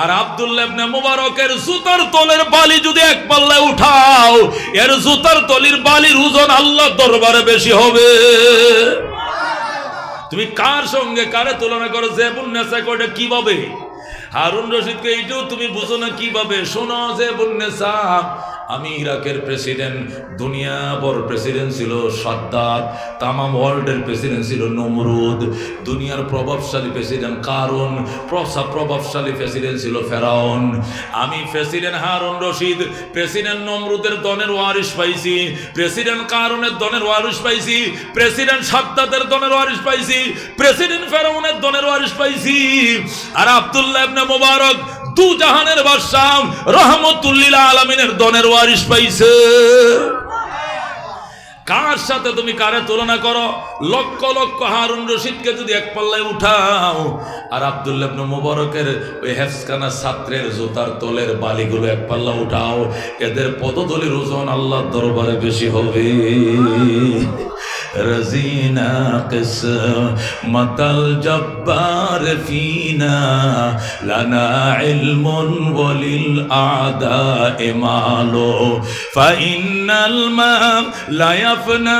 আর আব্দুল্লাহ ইবনে মুবারকের জুতার তলের বালি যদি এক পাল্লায় উঠাও, এর জুতার তলির বালির ওজন আল্লাহর দরবারে বেশি হবে। তুমি কার সঙ্গে কারে তুলনা করো? যে বুন্নেসা কয়টা কিভাবে? হারুন রশিদকে এইটাও তুমি বুঝো না কিভাবে? শোনো, যে বুন্নেসা, আমি ইরাকের প্রেসিডেন্ট, দুনিয়া বড় প্রেসিডেন্ট ছিল সাদ্দাত, তামাম ওয়ার্ল্ডের প্রেসিডেন্ট ছিল নমরুদ, দুনিয়ার প্রভাবশালী প্রেসিডেন্ট কারুন, প্রভাবশালী প্রেসিডেন্ট ছিল ফেরাউন। আমি প্রেসিডেন্ট হারুন রশিদ প্রেসিডেন্ট নমরুদের দনের ওয়ারিশ পাইছি, প্রেসিডেন্ট কারুনের দনের ওয়ারিশ পাইছি, প্রেসিডেন্ট সাদ্দাতের দনের ওয়ারিশ পাইছি, প্রেসিডেন্ট ফেরাউনের দনের ওয়ারিশ পাইছি। আর আব্দুল্লাহ ইবনে মুবারক দু জাহানের বাদশা রহমতুল লিল আলামিনের দনের ওয়ারিশ পাইছে। কার সাথে তুমি কারে তুলনা করো? লক্ষ লক্ষ হারুন রশিদকে যদি এক পাল্লায় উঠাও, আর আব্দুল্লাহ ইবনে মুবারকের ওই হেফজখানা ছাত্রের জুতার তলের বালিগুলো এক পাল্লা উঠাও, এদের পদতলির ওজন আল্লাহর দরবারে বেশি হবে। रज़ीना क़िस्मतल जब्बार फ़ीना लना इल्मुन वलिल आदाए मालो फ़इन्नल ला यफ़ना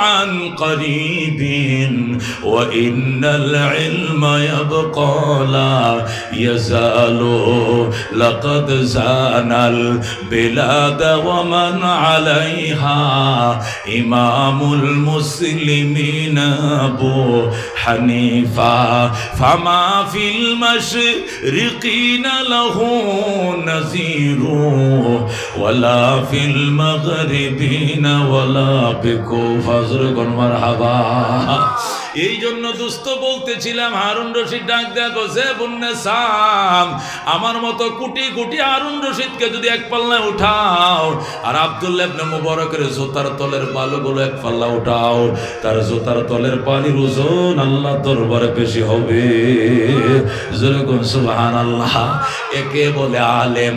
अन क़रीबिन व इन्नल इल्म यबक़ा ला यज़ालो लक़द ज़ानल बिलाद व मन अलैहा इमामुल मुस्लिमीन अबू हनीफा फमा फिल मशरिकीन लहू नज़ीरु वला फिल मगरिबीन वला बिकू फज़र कुन मरहबा। এই জন্য দুস্থ বলতেছিলাম, হারুন রশিদ ডাক দেখো, যে বুন্নেসা, আমার মতো কোটি কোটি হারুন রশিদকে যদি এক পাল্লায় উঠাও, আর আব্দুল্লাহ ইবনে মুবারকের জুতার তলের বালুগুলো এক পাল্লা উঠাও, তার জুতার তলের বালির ওজন আল্লাহ দরবারে বেশি হবে। যেরকম সুবহানাল্লাহ। একে বলে আলেম।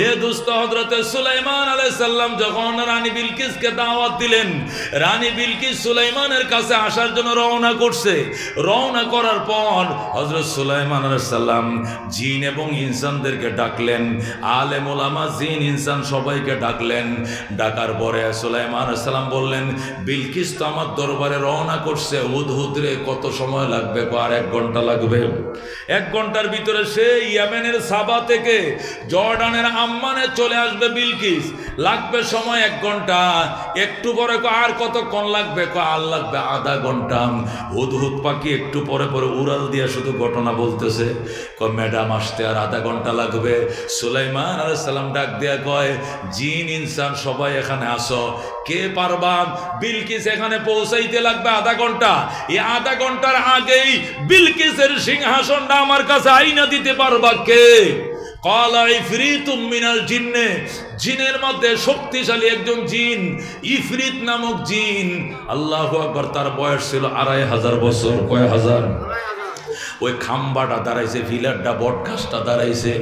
এ দুস্থ হযরতে সুলাইমান আলাইহিস সালাম যখন রানী বিলকিসকে দাওয়াত দিলেন, রানী বিলকিস সুলাইমানের কাছে আসার জন্য রওনা করছে। রওনা করার পর হযরত সুলাইমান আলাইহিস সালাম জিন এবং ইনসানদেরকে ডাকলেন, আলেম ওলামা জিন ইনসান সবাইকে ডাকলেন। ডাকার পরে সুলাইমান আলাইহিস সালাম বললেন, বিলকিস তো আমার দরবারে রওনা করছে, হুদহুদরে কত সময় লাগবে? আর 1 ঘন্টা লাগবে। 1 ঘন্টার ভিতরে সে ইয়েমেনের সাবা থেকে জর্ডানের আম্মানে চলে আসবে বিলকিস, লাগবে সময় 1 ঘন্টা। একটু পরে আর কতক্ষণ লাগবে? আর লাগবে আধা ঘন্টা। হুদহুদ পাখি একটু পরে পরে উড়াল দিয়ে শুধু ঘটনা বলতেছে, ম্যাডাম আসতে আর আধা ঘন্টা লাগবে। সুলাইমান আলাইহিস সালাম ডাক দিয়া কয়, জিন ইনসান সবাই এখানে আসো, কে পারবা? বিলকিস এখানে পৌঁছাইতে লাগবে আধা ঘন্টা। এই আধা ঘন্টার আগেই বিলকিসের সিংহাসনটা আমার কাছে আইনা দিতে পারবা কে? ক্বালা ইফরিতুম মিনাল জিন্নে, জিনের মধ্যে শক্তিশালী একজন জিন, ইফরিত নামক জিন। আল্লাহু আকবার। তার বয়স ছিল 2500 বছর। কয় হাজার? ওই খাম্বাটা দাঁড়াইছে, ফিলারটা বটগাছটা দাঁড়াইছে,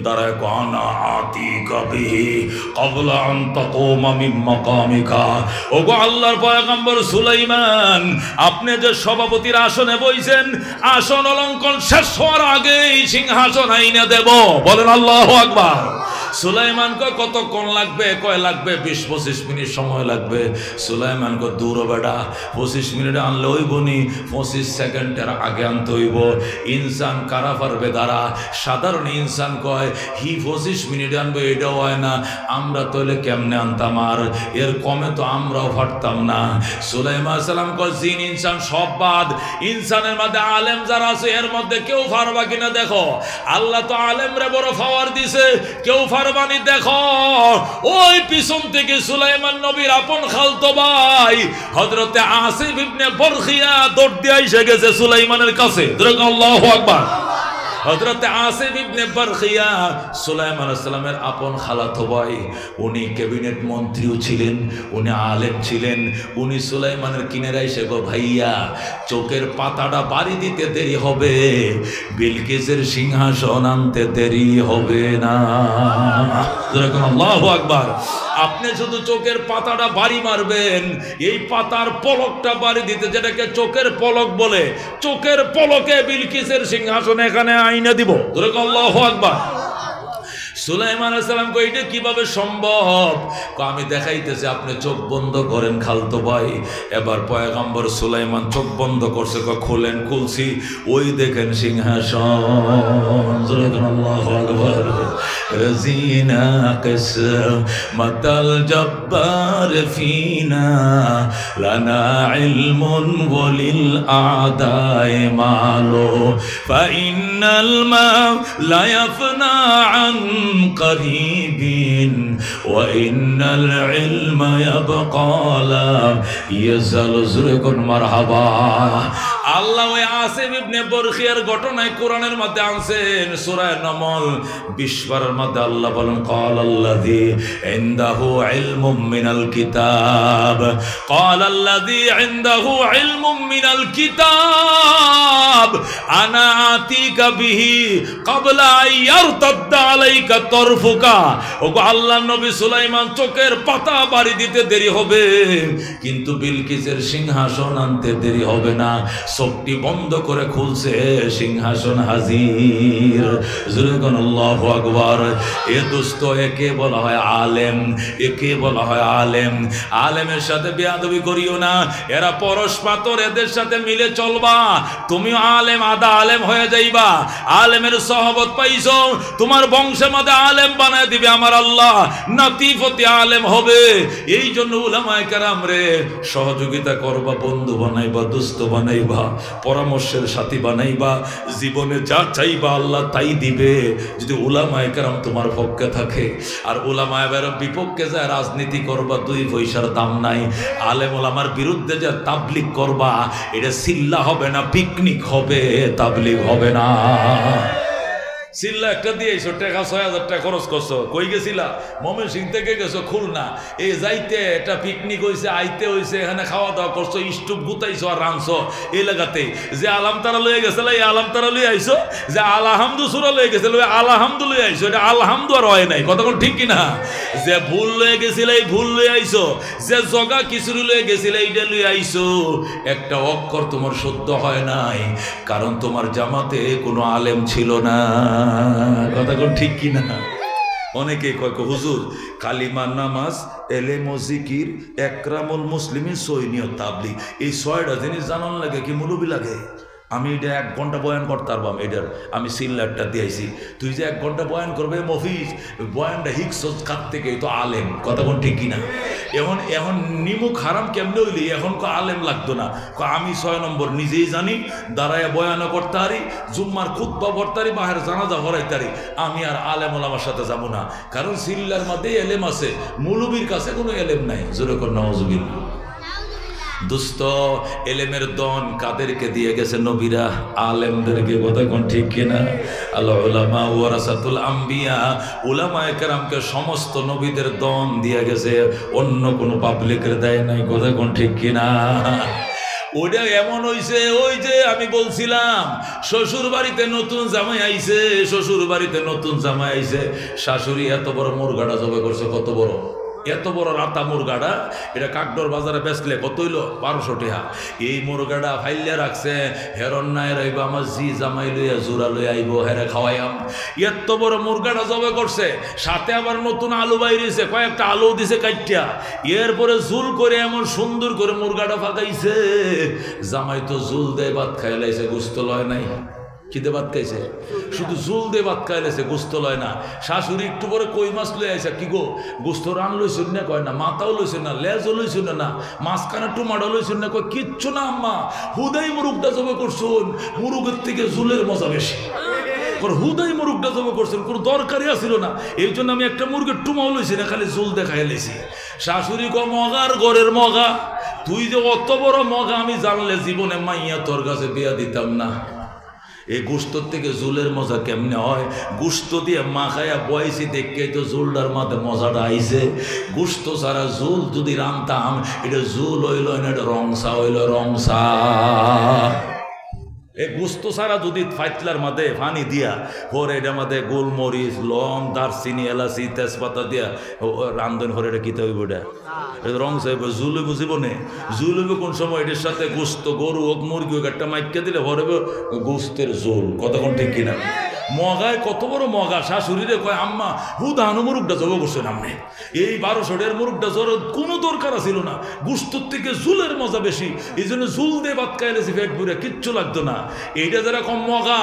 দাঁড়ায় কানা আতি কবিহি ক্বাবলা আন তাকুমা মিন মাকামিকা। ওগো আল্লাহর পয়গম্বর সুলাইমান, আপনি যে সভাপতির আসনে বইছেন, আসন অলঙ্করণ শেষ হওয়ার আগেই সিংহাসন আইনা দেব। বলেন আল্লাহু আকবার। সুলাইমান কয় কতক্ষণ লাগবে? কয় লাগবে 20-25 মিনিট সময় লাগবে। সুলাইমান কয় দূর বেটা, 25 মিনিটে আনলে হইব নি, 25 সেকেন্ডের আগে আনতে হইব। ইনসান কারা পারবে দাঁড়া? সাধারণ ইনসান কয় হি 25 মিনিটে আনবে, এটাও হয় না, আমরা তাহলে কেমনে আনতাম? আর এর কমে তো আমরাও পারতাম না। সুলাইমান সালাম কয় জিন ইনসান সব বাদ, ইনসানের মধ্যে আলেম যারা আছে এর মধ্যে কেউ পারবা কিনা দেখো। আল্লাহ তো আলেমরে বড় পাওয়ার দিছে, কেউ পারবানি দেখো। ওই পিছন থেকে সুলাইমান নবীর আপন খালতো ভাই হযরতে আসিফ ইবনে বরখিয়া দৌড় দিয়ে এসে গেছে সুলাইমানের কাছে। আল্লাহু আকবার। হযরত আসিম ইবনে বারখিয়া সুলাইমান আলাইহিস সালামের আপন খালাতো ভাই, উনি ক্যাবিনেট মন্ত্রীও ছিলেন, উনি আলেম ছিলেন। উনি সুলাইমানের কিনারে এসে গো ভাইয়া চোখের পাতাটা বাড়ি দিতে দেরি হবে, বিলকিসের সিংহাসন আনতে দেরি হবে না। আল্লাহু আকবার। আপনি শুধু চোখের পাতাটা বাড়ি মারবেন, এই পাতার পলকটা বাড়ি দিতে, যেটাকে চোখের পলক বলে, চোখের পলকে বিলকিসের সিংহাসন এখানে আইনা দিব। আল্লাহু আকবার। সুলাইমান আলাইহিস সালাম কই এটা কিভাবে সম্ভব? আমি দেখাইতেছি, আপনি চোখ বন্ধ করেন খালতো ভাই। এবার পয়গম্বর সুলাইমান চোখ বন্ধ করছে, খোলেন, খুলছি, ওই দেখেন সিংহাসন। আল্লাহু আকবার। রাজিনা কিসমাতাল জব্বার ফিনা লানা ইলমুন ওয়ালিল আদায়ে মালো ফাইনাল মা লা ইয়াফনা আন قريب وإن العلم يبقى لا يزال زرقٌ مرحبا। আল্লাহ ওই আসিম ইবনে বারখিয়ার ঘটনায় কোরআনের মধ্যে আনছেন সূরা নমল 20 পারার মধ্যে আল্লাহ বলেন ক্বালাল্লাযী ইনদাহু ইলমুম মিনাল কিতাব, ক্বালাল্লাযী ইনদাহু ইলমুম মিনাল কিতাব আনা আতিকা বিহি ক্বাবলা আইয়ারতাদ্দা আলাইকা তরফুকা। ওগো আল্লাহর নবী সুলাইমান চোখের পাতা বাড়ি দিতে দেরি হবে, কিন্তু বিলকিসের সিংহাসন আনতে দেরি হবে না। চোখটি বন্ধ করে খুলছে, সিংহাসন হাজির। আল্লাহু আকবার। এ দোস্ত, একে বলা হয় আলেম, একে বলা হয় আলেম। আলেমের সাথে বেয়াদবি করিও না, এরা পরশ পাথর, এদের সাথে মিলে চলবা। তুমিও আলেম, আদা আলেম হয়ে যাইবা। আলেমের সহবত পাইছো, তোমার বংশের মধ্যে আলেম বানায় দিবে আমার আল্লাহ, নাতিফতি আলেম হবে। এই জন্য উলামায়ে কেরাম রে সহযোগিতা করবা, বন্ধু বানাইবা, দোস্ত বানাইবা, পরামর্শের সাথী বানাইবা। জীবনে যা চাইবা আল্লাহ তাই দিবে, যদি উলামায়ে কেরাম তোমার পক্ষে থাকে। আর উলামায়ে কেরাম বিপক্ষে যায় রাজনীতি করবা, 2 পয়সার দাম নাই। আলেম উলামার বিরুদ্ধে যা তাবলীগ করবা, এটা সিল্লা হবে না, পিকনিক হবে, তাবলীগ হবে না। সিল্লা একটা দিয়ে এসো, টাকা 6,000 টাকা খরচ করছো, কই গেছিলা? ময়মনসিংহ থেকে গেছো খুলনা, এই যাইতে একটা পিকনিক হয়েছে, আইতে হয়েছে, এখানে খাওয়া দাওয়া করছো, স্টুপ গুতাইছো আর রাঁধছো এই এলাকাতে। যে আলাম তারা লয়ে গেছিল, এই আলাম তারা লয়ে আইছো। যে আলহামদু সুরা লয়ে গেছিল, ওই আলহামদু লয়ে আইছো। এটা আলহামদু আর হয় নাই, কতক্ষণ ঠিক কিনা? যে ভুল লয়ে গেছিল, এই ভুল লয়ে আইছো। যে জগা খিচুড়ি লয়ে গেছিল, এইটা লয়ে আইছো। একটা অক্ষর তোমার শুদ্ধ হয় নাই, কারণ তোমার জামাতে কোনো আলেম ছিল না। কথা কোন ঠিক কিনা? অনেকে কয় হুজুর কালিমা, নামাজ, এলেম ও জিকির, একরামুল মুসলিমিন, সৈনিয়ত, তাবলীগ, এই 6টা জিনিস জানান লাগে কি মুলুবি লাগে? আমি এটা 1 ঘন্টা বয়ান করতে পারবাম, এটার আমি সিল্লারটা দিয়েছি। তুই যে 1 ঘন্টা বয়ান করবে মফিজ, বয়ানটা হিকস কাত থেকে তো আলেম। কথা কোন ঠিক কিনা? এখন নিমুখ হারাম কেমনে হইলি? এখন আলেম লাগতো না। আমি 6 নম্বর নিজেই জানি, দাঁড়ায় বয়ানও করতে পারি, জুম্মার খুতবা পড়তে পারি, বাহের জানাজা হরাইতে পারি। আমি আর আলেম ওলামার সাথে যাবো না, কারণ সিল্লার মধ্যে এলেম আছে, মুলুবির কাছে কোনো এলেম নাই। জোরে কর নাউজুবিল্লাহ। দুস্থ এলেমের দন কাদেরকে দিয়ে গেছে? নবীরা আলেমদেরকে। কথা কোন ঠিক কিনা? আল উলামা ওয়ারাসাতুল আম্বিয়া, উলামায়ে কেরামকে সমস্ত নবীদের দন দিয়ে গেছে, অন্য কোনো পাবলিকের দেয় নাই। কথা কোন ঠিক কিনা? ওটা এমন হইছে, ওই যে আমি বলছিলাম শ্বশুর বাড়িতে নতুন জামাই আইছে, শ্বশুর বাড়িতে নতুন জামাই আইছে, শাশুড়ি এত বড় মুরগাটা জবে করছে। কত বড়? এত বড় রাতা মুরগাটা, এটা কাকডোর বাজারে বেচলে কত হইল? 1200 টাকা। এই মুরগাটা ফাইলে রাখছে, হেরন নাই রইব, আমার জি জামাই লইয়া জোড়া লই আইব, হেরে খাওয়াইয়াম। এত বড় মুরগাটা জবে করছে, সাথে আবার নতুন আলু বাইরেছে, কয়েকটা আলু দিছে কাটিয়া, এরপরে জুল করে এমন সুন্দর করে মুরগাটা ফাঁকাইছে। জামাই তো জুল দেয় ভাত খাইলাইছে, গোস্ত লয় নাই। খিদে ভাত খাইছে, শুধু জুল দিয়ে ভাত খাইলেছে, গোস্ত লয় না। শাশুড়ি একটু পরে কই মাছ লয়ে আইসা, কি গো গোস্ত রান লইছেন না? কয় না। মাথাও লইছেন না, লেজও লইছেন না, মাঝখানে টুমাটো লইছেন না? কয় কিচ্ছু না আম্মা, হুদাই মুরুগটা জবে করছুন, মুরুগের থেকে জুলের মজা বেশি। হুদাই মুরুগটা জবে করছেন, কোনো দরকারই আসিল না, এই জন্য আমি একটা মুরগের টুমাও লইছি না, খালি জুল দেখাই লেছি। শাশুড়ি ক মগার ঘরের মগা, তুই যে অত বড় মগা, আমি জানলে জীবনে মাইয়া তোর কাছে বিয়া দিতাম না। এই গুস্তর থেকে জুলের মজা কেমনে হয়? গুস্ত দিয়ে মাখায়া বয়সি দেখে তো জুলটার মাঝে মজাটা আইছে। গুস্ত ছাড়া জুল যদি রানতাম, এটা জুল হইল না, এটা রংসা হইল রংসা। এই গুস্ত ছাড়া যদি ফাইতলার মাঝে পানি দিয়া পরে এটার মাঝে গোলমরিচ, লং, দারচিনি, এলাচি, তেজপাতা দিয়া রান্ধন করে এটা কিতে হইব? এটা রং সাহেব জুল হইব জীবনে। জুল হইব কোন সময়? এটার সাথে গুস্ত, গরু হোক মুরগি হোক, একটা মাইকে দিলে ভরে গোস্তের জোল। কতক্ষণ ঠিক কিনা? মগায় কত বড় মগা, শাশুড়িরে কয় আম্মা হুদানো মুরুগটা জব বসছেন আপনি, এই 1200 মুরুগটা জোর কোনো দরকার ছিল না, গুস্তর থেকে জুলের মজা বেশি, এই জন্য জুল দিয়ে ভাত খাইলেছি পেট ভরে, কিচ্ছু লাগতো না। এইটা যারা কম মগা,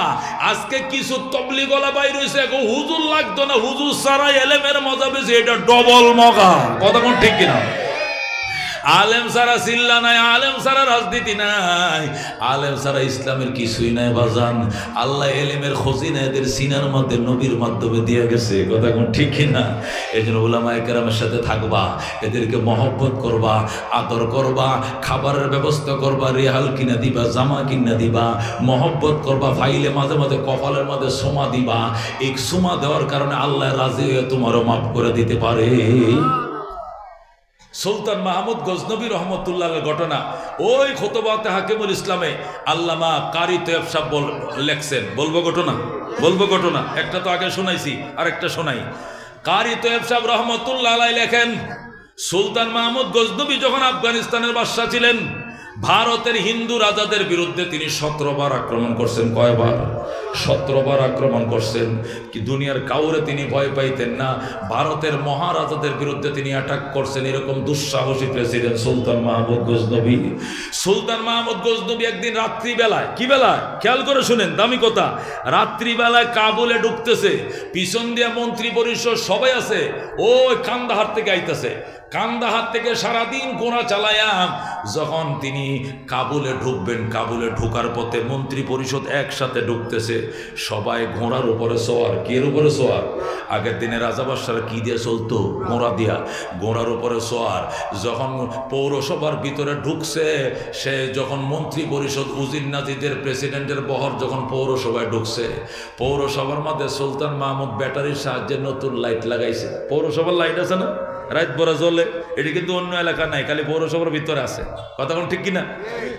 আজকে কিছু তবলি গলা বাইর হয়েছে, এখন হুজুর লাগতো না, হুজুর সারাই এলেমের মজা বেশি, এটা ডবল মগা। কতক্ষণ ঠিক কিনা? আলেম সারা চিল্লা নাই, আলেম সারা রাজনীতি নাই, আলেম সারা ইসলামের কিছুই নাই বাজান। আল্লাহ এলেমের খজিনা এদের সিনার মধ্যে নবীর মাধ্যমে দিয়ে গেছে। কথা কোন ঠিক কিনা? এই জন্য উলামায়ে কেরামের সাথে থাকবা, এদেরকে মহব্বত করবা, আদর করবা, খাবারের ব্যবস্থা করবা, রেহাল কিনা দিবা, জামা কিনা দিবা, মহব্বত করবা, ফাইলে মাঝে মাঝে কপালের মাঝে সোমা দিবা। এই সোমা দেওয়ার কারণে আল্লাহ রাজি হয়ে তোমারও মাফ করে দিতে পারে। সুলতান মাহমুদ গজনবী রহমতুল্লাহ ঘটনা, ওই খুতবাতে হাকিমুল ইসলামে আল্লামা কারি তৈয়ব সাহেব লেখছেন। বলবো ঘটনা? বলবো ঘটনা। একটা তো আগে শোনাইছি, আর একটা শোনাই। কারি তৈয়ব সাহেব রহমতুল্লাহ লেখেন, সুলতান মাহমুদ গজনবী যখন আফগানিস্তানের বাদশা ছিলেন, ভারতের হিন্দু রাজাদের বিরুদ্ধে তিনি 17 বার আক্রমণ করছেন। কয়বার? 17 বার আক্রমণ করছেন। কি দুনিয়ার কাউরে তিনি ভয় পাইতেন না। ভারতের মহারাজাদের বিরুদ্ধে তিনি অ্যাটাক করছেন। এরকম দুঃসাহসী প্রেসিডেন্ট সুলতান মাহমুদ গজনবী। সুলতান মাহমুদ গজনবী একদিন রাত্রিবেলায়, কি বেলায় খেয়াল করে শুনেন, দামি কথা, রাত্রিবেলায় কাবুলে ঢুকতেছে, পিছন দিয়ে মন্ত্রী পরিষদ সবাই আছে, ওই কান্দাহার থেকে আইতেছে। কান্দাহার থেকে সারাদিন গোড়া চালায়া যখন তিনি কাবুলে ঢুকবেন, কাবুলে ঢুকার পথে মন্ত্রী পরিষদ একসাথে ঢুকতেছে, সবাই ঘোড়ার উপরে সোয়ার। কির উপরে সোয়ার? আগের দিনে রাজা বাদশারা কি দিয়ে চলতো? ঘোড়া দিয়া। ঘোড়ার উপরে সোয়ার। যখন পৌরসভার ভিতরে ঢুকছে, সে যখন মন্ত্রী পরিষদ, উজির নাজিদের, প্রেসিডেন্টের বহর যখন পৌরসভায় ঢুকছে, পৌরসভার মধ্যে সুলতান মাহমুদ ব্যাটারির সাহায্যে নতুন লাইট লাগাইছে। পৌরসভার লাইট আছে না, রাত ভরা জ্বলে, এটি কিন্তু অন্য এলাকা নাই, খালি পৌরসভার ভিতরে আছে। কথা কোন ঠিক কিনা?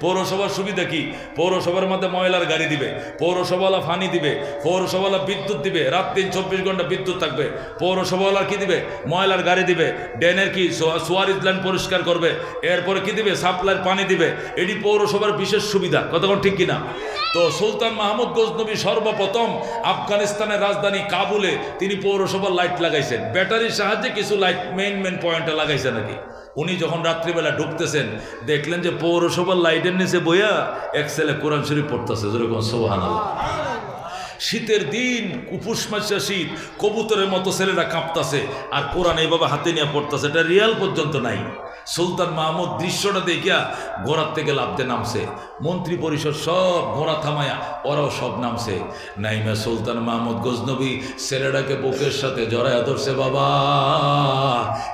পৌরসভার সুবিধা কি? পৌরসভার মধ্যে ময়লার গাড়ি দিবে, পৌরসভাওয়ালা ফানি দিবে, পৌরসভাওয়ালা বিদ্যুৎ দিবে, রাত 24 ঘন্টা বিদ্যুৎ থাকবে। পৌরসভাওয়ালা কি দিবে? ময়লার গাড়ি দিবে। ড্রেনের কি সোয়ারিজ লাইন পরিষ্কার করবে। এরপরে কি দিবে? সাপ্লাইয়ের পানি দিবে। এটি পৌরসভার বিশেষ সুবিধা। কথা কোন ঠিক কিনা? তো সুলতান মাহমুদ গজনবী সর্বপ্রথম আফগানিস্তানের রাজধানী কাবুলে তিনি পৌরসভার লাইট লাগাইছেন। ব্যাটারির সাহায্যে কিছু লাইট মেইন পয়েন্টে লাগাইছে নাকি। উনি যখন রাত্রিবেলা ঢুকতেছেন, দেখলেন যে পৌরসভার লাইটের নিচে বইয়া এক ছেলে কোরআন শরীফ পড়তেছে। যেরকম সুবহানাল্লাহ। শীতের দিন, কুপুস মাসে শীত, কবুতরের মতো ছেলেরা কাঁপতাছে আর কোরআন এইভাবে হাতে নিয়ে পড়তেছে। এটা রিয়াল পর্যন্ত নাই। সুলতান মাহমুদ দৃশ্যটা দেখিয়া ঘোড়ার থেকে লাফতে নামছে। মন্ত্রী পরিষদ সব ঘোড়া থামায়া ওরাও সব নামছে। নাইমা সুলতান মাহমুদ গজনবী ছেলেটাকে বুকের সাথে জড়ায়া ধরছে। বাবা,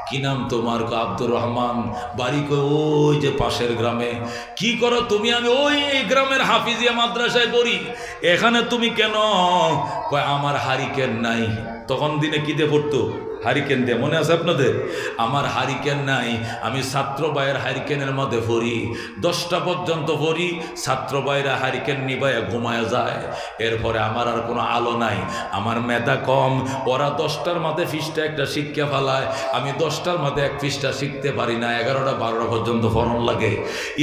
কি নাম তোমার? আব্দুর রহমান। বাড়ি কই? ওই যে পাশের গ্রামে। কি করো তুমি? আমি ওই গ্রামের হাফিজিয়া মাদ্রাসায় পড়ি। এখানে তুমি কেন? কয় আমার হারিকেন নাই। তখন দিনে কি দিয়ে পড়তো? হারিকেন দিয়ে। মনে আছে আপনাদের? আমার হারিকেন নাই, আমি ছাত্র ভাইয়ের হারিকেনের মধ্যে পড়ি। 10টা পর্যন্ত পড়ি, ছাত্র ভাইরা হারিকেন নিবাইয়া ঘুমায়া যায়। এরপরে আমার আর কোনো আলো নাই, আমার মেধা কম। ওরা 10টার মাঝে পৃষ্ঠা একটা শিক্ষা ফেলায়, আমি 10টার মাঝে এক পৃষ্ঠা শিখতে পারি না। 11টা 12টা পর্যন্ত ফরন লাগে।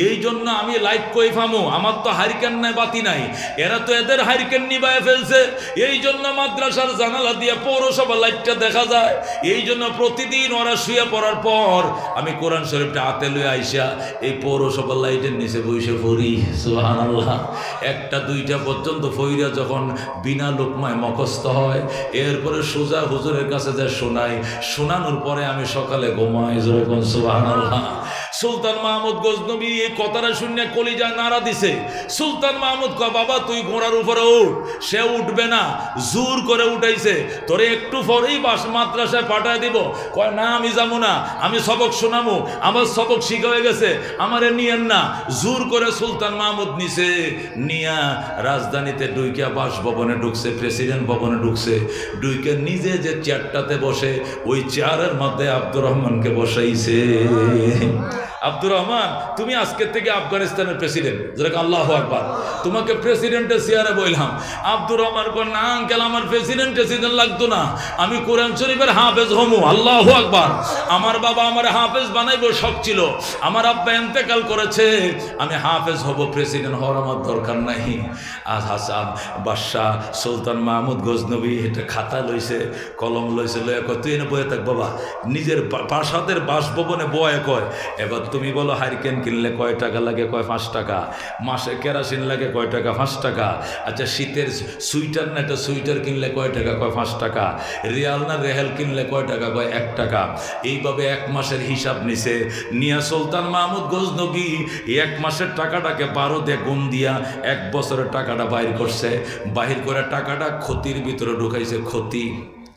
এই জন্য আমি লাইট কই ফামু? আমার তো হারিকেন নাই, বাতি নাই। এরা তো এদের হারিকেন নিবাইয়া ফেলছে। এই জন্য মাদ্রাসার জানালা দিয়ে পৌরসভা লাইটটা দেখা যায়। এই জন্য প্রতিদিন ওরা শুয়ে পড়ার পর আমি কোরআন শরীফটা হাতে লয়ে আইসা এই পৌরসভার লাইটের নিচে বসে পড়ি। সুবহানাল্লাহ। 1টা 2টা পর্যন্ত ফইরা যখন বিনা লোকমায় মুখস্থ হয়, এরপরে সোজা হুজুরের কাছে যা শোনাই, শোনানোর পরে আমি সকালে ঘুমাই। যখন সুবহানাল্লাহ। সুলতান মাহমুদ গজনবী এই কথাটা শুনে কলিজায় নাড়া দিছে। সুলতান মাহমুদ কয়, বাবা তুই ঘোড়ার উপরে উঠ। সে উঠবে না, জোর করে উঠাইছে। তোরে একটু পরেই মাদ্রাসায় পাঠায় দিব। কয়, না আমি যাবো না, আমি সবক শোনাবো, আমার সবক শিখা হয়ে গেছে, আমারে নিয়েন না। জোর করে সুলতান মাহমুদ নিছে, নিয়া রাজধানীতে ডুইকা বাসভবনে ঢুকছে, প্রেসিডেন্ট ভবনে ঢুকছে। ডুইকা নিজে যে চেয়ারটাতে বসে ওই চেয়ারের মধ্যে আব্দুর রহমানকে বসাইছে। আব্দুর রহমান, তুমি আজকের থেকে আফগানিস্তানের প্রেসিডেন্ট। যেরকম আল্লাহু আকবার, তোমাকে প্রেসিডেন্টের চেয়ারে বললাম। আব্দুর রহমান কোন, না আঙ্কেল, আমার প্রেসিডেন্ট লাগতো না, আমি কোরআন শরীফের হাফেজ হমু। আল্লাহু আকবার। আমার বাবা আমার হাফেজ বানাইবো শখ ছিল, আমার আব্বা ইন্তেকাল করেছে, আমি হাফেজ হব, প্রেসিডেন্ট হওয়ার আমার দরকার নাই। আজ হাসান বাদশাহ সুলতান মাহমুদ গজনবী এটা খাতা লইছে, কলম লইছে, লয়ে কয়, তুই এনে বয়ে থাক বাবা। নিজের প্রাসাদের বাসভবনে বয়ে কয়, এবার তুমি বলো হারিকেন কিনলে কয় টাকা লাগে? কয় 5 টাকা। মাসে কেরাসিন লাগে কয় টাকা? 5 টাকা। আচ্ছা শীতের সুইটার না একটা সুইটার কিনলে কয় টাকা? কয় 5 টাকা। রিয়াল না রেহেল কিনলে কয় টাকা? কয় 1 টাকা। এইভাবে 1 মাসের হিসাব নিছে। নিয়া সুলতান মাহমুদ গজনবী 1 মাসের টাকাটাকে 12 দিয়ে গুণ দিয়া 1 বছরের টাকাটা বাইর করছে। বাহির করে টাকাটা ক্ষতির ভিতরে ঢুকাইছে। ক্ষতি,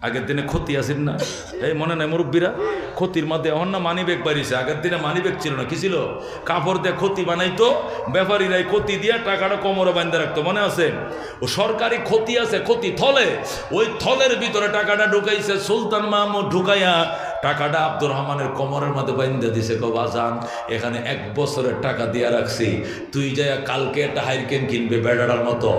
আগের দিনে ক্ষতি আছেন না, এই মনে নাই মুরব্বীরা? ক্ষতির মধ্যে এখন না মানি ব্যাগ বাড়িছে, আগের দিনে মানি ব্যাগ ছিল না, কি ছিল? কাপড় দিয়ে ক্ষতি বানাইতো, ব্যাপারীরাই ক্ষতি দিয়ে টাকাটা কোমরে বাঁধতে রাখতো, মনে আছে? ও সরকারি ক্ষতি আছে, ক্ষতি থলে, ওই থলের ভিতরে টাকাটা ঢুকাইছে সুলতান মাহমুদ। ঢুকাইয়া টাকাটা আব্দুর রহমানের কোমরের মধ্যে বাঁধতে দিছে। কো বাজান, এখানে 1 বছরের টাকা দিয়া রাখছি, তুই যাই কালকে একটা হাইরকেন কিনবে বেড়াটার মতো,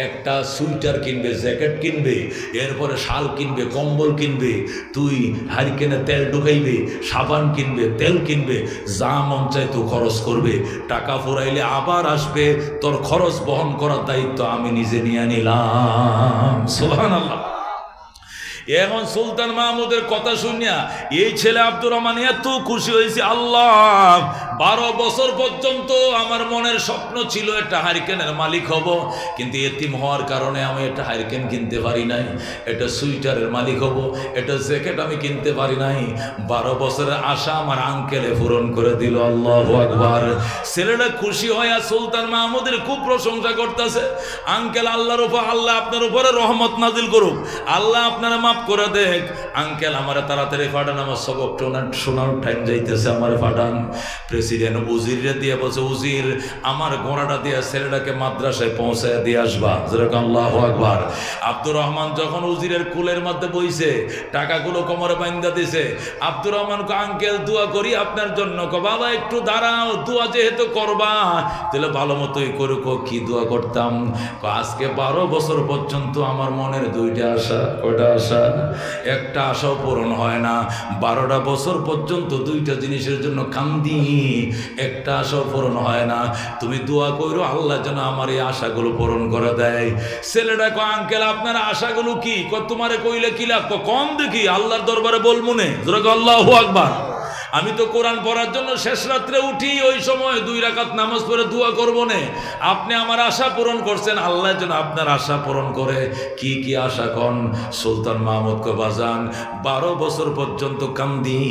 একটা সুইটার কিনবে, জ্যাকেট কিনবে, এরপরে শাল কিনবে, কম্বল কিনবে, তুই হারিকেনে তেল ঢুকাইবে, সাবান কিনবে, তেল কিনবে, যা মন চাই তো খরচ করবে। টাকা ফুরাইলে আবার আসবে, তোর খরচ বহন করার দায়িত্ব আমি নিজে নিয়ে নিলাম। সুবহানাল্লাহ। এখন সুলতান মাহমুদের কথা শুনিয়া এই ছেলে আব্দুর রহমান এত খুশি হয়েছে। আল্লাহ, 12 বছর পর্যন্ত আমার মনের স্বপ্ন ছিল একটা হারিকেনের মালিক হব, কিন্তু এতিম হওয়ার কারণে আমি একটা হারিকেন কিনতে পারি নাই, একটা সুইটারের মালিক হব, একটা জ্যাকেট আমি কিনতে পারি নাই। 12 বছরের আশা আমার আঙ্কেলে পূরণ করে দিল। আল্লাহু আকবার। ছেলেটা খুশি হয়ে সুলতান মাহমুদের খুব প্রশংসা করতেছে। আঙ্কেল, আল্লাহর উপর, আল্লাহ আপনার উপরে রহমত নাজিল করুক, আল্লাহ আপনারা মাফ করে দেখ। আঙ্কেল, আমারে তাড়াতাড়ি পাঠান, আমার সবক শোনার টাইম যাইতেছে, আমারে পাঠান। প্রেসিডেন্ট উজিরে দিয়ে বলছে, উজির, আমার ঘোড়াটা দিয়ে ছেলেটাকে মাদ্রাসায় পৌঁছায় দিয়ে আসবা। যেরকম আল্লাহু আকবার। আব্দুর রহমান যখন উজিরের কুলের মধ্যে বইছে, টাকাগুলো কোমরে বাঁধা দিছে, আব্দুর রহমান কো, আঙ্কেল দোয়া করি আপনার জন্য। কো, বাবা একটু দাঁড়াও, দোয়া যেহেতু করবা তাহলে ভালো মতোই করুক। কি দোয়া করতাম? আজকে 12 বছর পর্যন্ত আমার মনের 2টা আশা। কয়টা আশা? একটা আশাও পূরণ হয় না। 12টা বছর পর্যন্ত 2টা জিনিসের জন্য কান্দি, একটা আশাও পূরণ হয় না। তুমি দোয়া করো আল্লাহ যেন আমার এই আশাগুলো পূরণ করে দেয়। ছেলেটা কো, আঙ্কেল আপনার আশাগুলো কি? তোমারে কইলে কি লাভ? কম দেখি, আল্লাহর দরবারে বলবো নে। আল্লাহু আকবার। আমি তো কোরআন পড়ার জন্য শেষ রাত্রে উঠি, ওই সময় 2 রাকাত নামাজ পড়ে দোয়া করবো না। আপনি আমার আশা পূরণ করছেন, আল্লাহ যেন আপনার আশা পূরণ করে। কি কি আশা কন? সুলতান মাহমুদ কো, বাজান 12 বছর পর্যন্ত কান্দি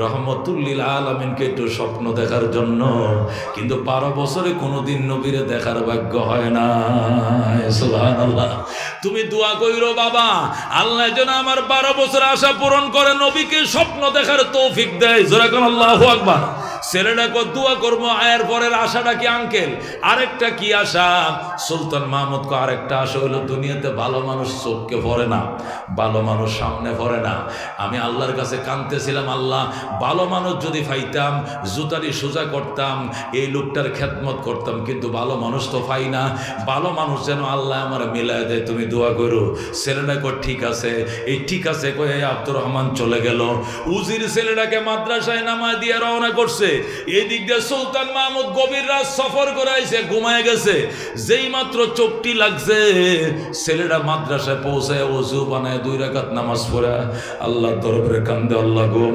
রহমতুল্লিল আলামিনকে একটু স্বপ্ন দেখার জন্য, কিন্তু 12 বছরে কোনোদিন নবীরে দেখার ভাগ্য হয় না। সুবহানাল্লাহ। তুমি দোয়া কইরো বাবা, আল্লাহ যেন আমার 12 বছর আশা পূরণ করে, নবীকে স্বপ্ন দেখার তৌফিক দেয়। আল্লাহু আকবার। ছেলেটা দোয়া করবো। আয়ের পরের আশাটা কি আঙ্কেল? আরেকটা কি আশা? সুলতান মাহমুদ কো, আরেকটা আশা হলো, দুনিয়াতে ভালো মানুষ চোখকে পড়ে না, ভালো মানুষ সামনে পড়ে না। আমি আল্লাহর কাছে কাঁদতেছিলাম, আল্লাহ ভালো মানুষ যদি পাইতাম, জুতারি সোজা করতাম, এই লোকটার খেদমত করতাম, কিন্তু ভালো মানুষ তো পাই না। ভালো মানুষ যেন আল্লাহ আমার মিলায় দেয়, তুমি দোয়া করো। ছেলেটা কো, ঠিক আছে। এই ঠিক আছে কয়ে আব্দুর রহমান চলে গেল। উজির ছেলেটাকে মাদ্রাসায় নামায় দিয়ে রওনা করছে। এই দিক দিয়ে সুলতান মাহমুদ গভীর রাত সফর করে আইছে, ঘুমায় গেছে। যেই মাত্র চোখটি লাগছে, ছেলেটা মাদ্রাসায় পৌঁছায় ওযু বানায় 2 রাকাত নামাজ পড়ে আল্লাহর দরবারে কান্দে, আল্লাহ গো,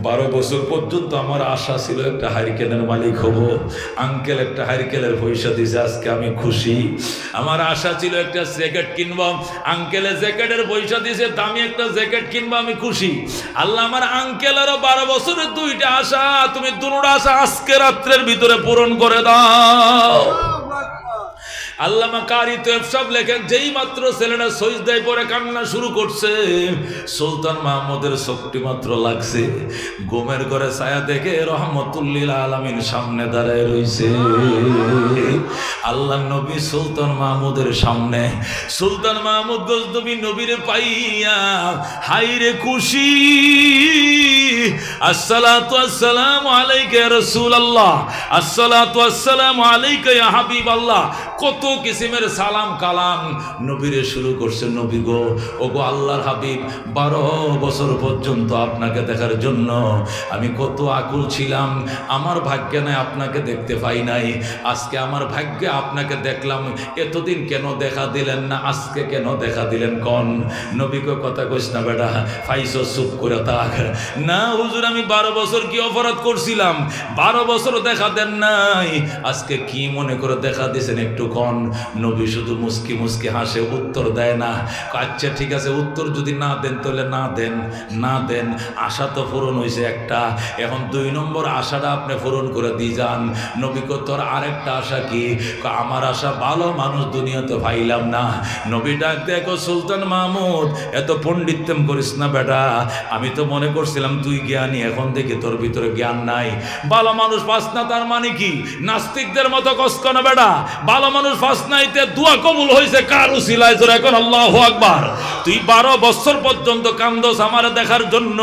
12 বছর পর্যন্ত আমার আশা ছিল একটা হারিকেনের মালিক হব। আঙ্কেল একটা হারিকেনের পয়সা দিয়েছে, আজকে আমি খুশি। আমার আশা ছিল একটা জ্যাকেট কিনবো, আঙ্কেলে জ্যাকেটের পয়সা দিয়েছে, দামি একটা জ্যাকেট কিনবো, আমি খুশি। আল্লাহ আমার আঙ্কেলেরও 12 বছরের 2টা আশা তুমি দুটো মনের আশা আজকে রাত্রের ভিতরে পূরণ করে দাও। আল্লামা কারি তোয়েব সাহেব লেখেন, যেই মাত্র ছেলেটা সজদায় পড়ে কান্না শুরু করছে, সুলতান মাহমুদের চোখটি মাত্র লাগছে, ঘুমের ঘরে ছায়া দেখে রহমতুল্লিল আলামিন সামনে দাঁড়ায় রইছে। আল্লাহ নবী সুলতান মাহমুদের সামনে, সুলতান মাহমুদ গজনবী নবীরে পাইয়া হাইরে খুশি। আসসালাতু আসসালামু আলাইকা ইয়া রাসূলুল্লাহ, আসসালাতু আসসালামু আলাইকা ইয়া হাবিবাল্লাহ। কত কিসিমের সালাম কালাম নবীরে শুরু করছে। নবী গো, ও গো আল্লাহর হাবিব, 12 বছর পর্যন্ত আপনাকে দেখার জন্য আমি কত আকুল ছিলাম। আমার ভাগ্যে নাই আপনাকে দেখতে পাই নাই, আজকে আমার ভাগ্যে আপনাকে দেখলাম। এতদিন কেন দেখা দিলেন না, আজকে কেন দেখা দিলেন কোন? নবীকে কথা কইস না বেটা, ফাইসো চুপ করে থাক। না হুজুর, আমি 12 বছর কি অপরাধ করছিলাম? 12 বছর দেখা দেন নাই, আজকে কি মনে করে দেখা দিয়েছেন একটু কোন? নবী শুধু মুস্কি মুস্কি হাসে, উত্তর দেয় না। আচ্ছা ঠিক আছে, উত্তর যদি না দেন তাহলে না দেন, না দেন। আশা তো পূরণ হয়েছে একটা, এখন 2 নম্বর আশাটা আপনি পূরণ করে দিয়ে যান। নবী কো, তোর আরেকটা আশা কি? আমার আশা ভালো মানুষ দুনিয়াতে পাইলাম না। নবী ডাক দেখো, সুলতান মাহমুদ এত পণ্ডিত্যম করিস না বেটা, আমি তো মনে করছিলাম তুই জ্ঞানী, এখন দেখি তোর ভিতরে জ্ঞান নাই। ভালো মানুষ পাস না তার মানে কি? নাস্তিকদের মতো কষ্ট না বেটা, ভালো মানুষ পাস নাইতে দোয়া কবুল হয়েছে কার উসিলায়? তোর এখন আল্লাহু আকবার। তুই 12 বছর পর্যন্ত কান্দোস আমার দেখার জন্য,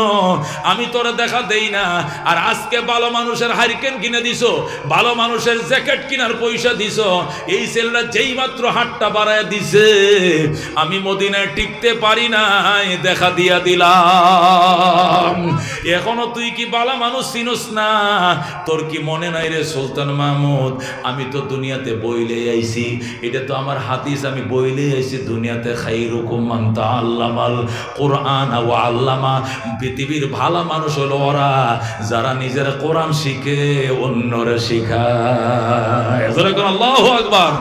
আমি তোরে দেখা দেই না। আর আজকে ভালো মানুষের হারিকেন কিনে দিছো, ভালো মানুষের জ্যাকেট কেনার পয়সা দিছো। এই ছেলেটা যেই মাত্র হাতটা বাড়ায় দিছে, আমি মদিনায় টিকতে পারি নাই, দেখা দিয়া দিলাম। এখনো তুই কি ভালো মানুষ চিনস না? তোর কি মনে নাই রে সুলতান মাহমুদ, আমি তো দুনিয়াতে বইলে আইছি, এটা তো আমার হাদিস, আমি বইলে আইছি দুনিয়াতে খাইরুকুম মান তাআল্লামাল কুরআন ওয়া আল্লামা। পৃথিবীর ভালো মানুষ হলো ওরা যারা নিজের কোরআন শিখে অন্যরে শিখায়। আল্লাহু আকবার।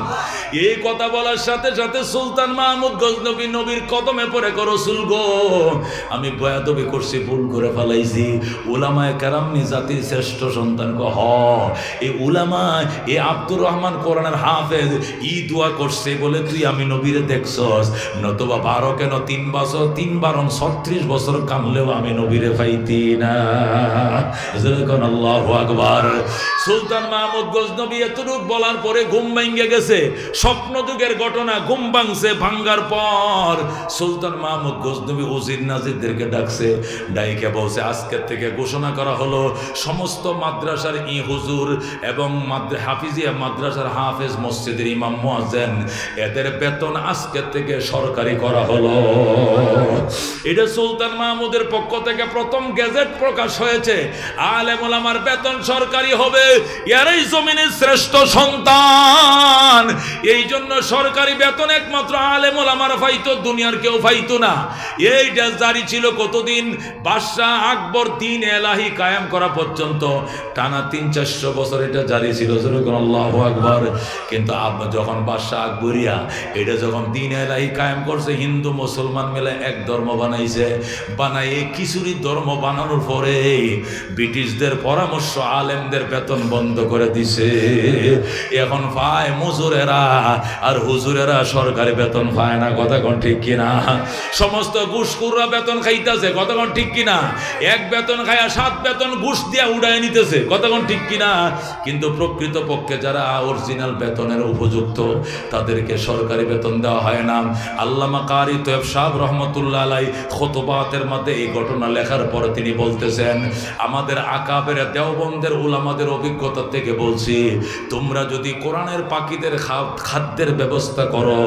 এই কথা বলার সাথে সাথে সুলতান মাহমুদ গজনবী নবীর কদমে পড়ে, রাসূল গো, আমি বয়াদবি করছি, ভুল করে ফেলাইছি। উলামায়ে কেরাম জাতির শ্রেষ্ঠ সন্তান গো। হ, এই উলামা, এই আব্দুর রহমান কোরআনের হাফেজ, ই দোয়া করছে বলে তুই আমি নবীরে দেখছস, নতুবা 12 কেন 3 বছর, 3 বারং 36 বছর কামলেও আমি নবীরে পাইতি না। আল্লাহু আকবার। সুলতান মাহমুদ গজনবী এতটুক বলার পরে ঘুম ভেঙে গেছে। স্বপ্ন যুগের ঘটনা, ঘুম ভাঙছে। ভাঙ্গার পর সুলতান মাহমুদ গজনবী উজির নাজিরদেরকে ডাকছে, ডাইকে বলছে, আজকের থেকে ঘোষণা করা হলো সমস্ত মাদ্রাসার হুজুর এবং হাফিজিয়া মাদ্রাসার হাফেজ, মসজিদের ইমাম, মুয়াজ্জিন, এদের বেতন আজকের থেকে সরকারি করা হলো। এটা সুলতান মাহমুদের পক্ষ থেকে প্রথম গেজেট প্রকাশ হয়েছে। আলেম ওলামার বেতন সরকারি হবে, এরাই জমিনের শ্রেষ্ঠ সন্তান। এই জন্য সরকারি বেতন একমাত্র আলেম ওলামারা পাইতো, দুনিয়ার কেউ পাইতো না। এইটা জারি ছিল কতদিন? বাদশাহ আকবর দিন এলাহি কায়েম করা পর্যন্ত টানা 300-400 বছর এটা জারি ছিল। আল্লাহু আকবার। কিন্তু যখন বাদশাহ আকবরিয়া এটা যখন দিন এলাহি কায়েম করছে, হিন্দু মুসলমান মিলে এক ধর্ম বানাইছে। বানাইয়ে কিছুরই ধর্ম বানানোর পরে ব্রিটিশদের পরামর্শ আলেমদের বেতন বন্ধ করে দিছে। এখন পায় মজুরেরা আর হুজুরেরা সরকারি বেতন পায় না। কথা কোন ঠিক কিনা? সমস্ত ঘুষখোররা বেতন খাইতেছে। কথা কোন ঠিক কিনা? এক বেতন খায়া 7 বেতন ঘুষ দিয়া উড়ায় নিতেছে। কথা কোন ঠিক কিনা? কিন্তু প্রকৃত পক্ষে যারা অরিজিনাল বেতনের উপযুক্ত তাদেরকে সরকারি বেতন দেওয়া হয় না। আল্লামা কারি তোয়েব সাহেব রহমতুল্লাহ আলাই খুতবাতের মধ্যে এই ঘটনা লেখার পরে তিনি বলতেছেন, আমাদের আকাবের দেওবন্দের উলামাদের অভিজ্ঞতা থেকে বলছি, তোমরা যদি কোরআনের পাখিদের খাদ্যের ব্যবস্থা করো,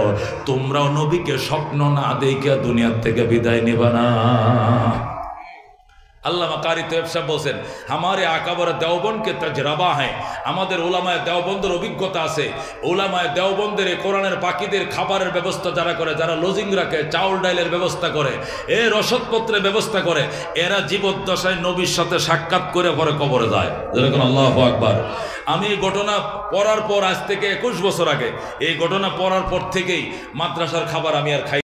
তোমরাও নবীকে স্বপ্ন না দেখে দুনিয়ার থেকে বিদায় নিবা না। আল্লামা কারি তোয়েব সাহেব বলছেন, हमारे আকাবার দেওবন্দ কে তজরবা হ্যাঁ, আমাদের উলামায়ে দেওবন্দের অভিজ্ঞতা আছে। উলামায়ে দেওবন্দের কোরআনের পাখিদের খাবারের ব্যবস্থা যারা করে, যারা লজিং রাখে, চাউল ডাইলের ব্যবস্থা করে, রসদপত্রের ব্যবস্থা করে, এরা জীবদ্দশায় নবীর সাথে সাক্ষাৎ করে পরে কবরে যায়। যেরকম আল্লাহু আকবার। আমি এই ঘটনা পড়ার পর, আজ থেকে 21 বছর আগে এই ঘটনা পড়ার পর থেকেই মাদ্রাসার খাবার আমি আর খাই।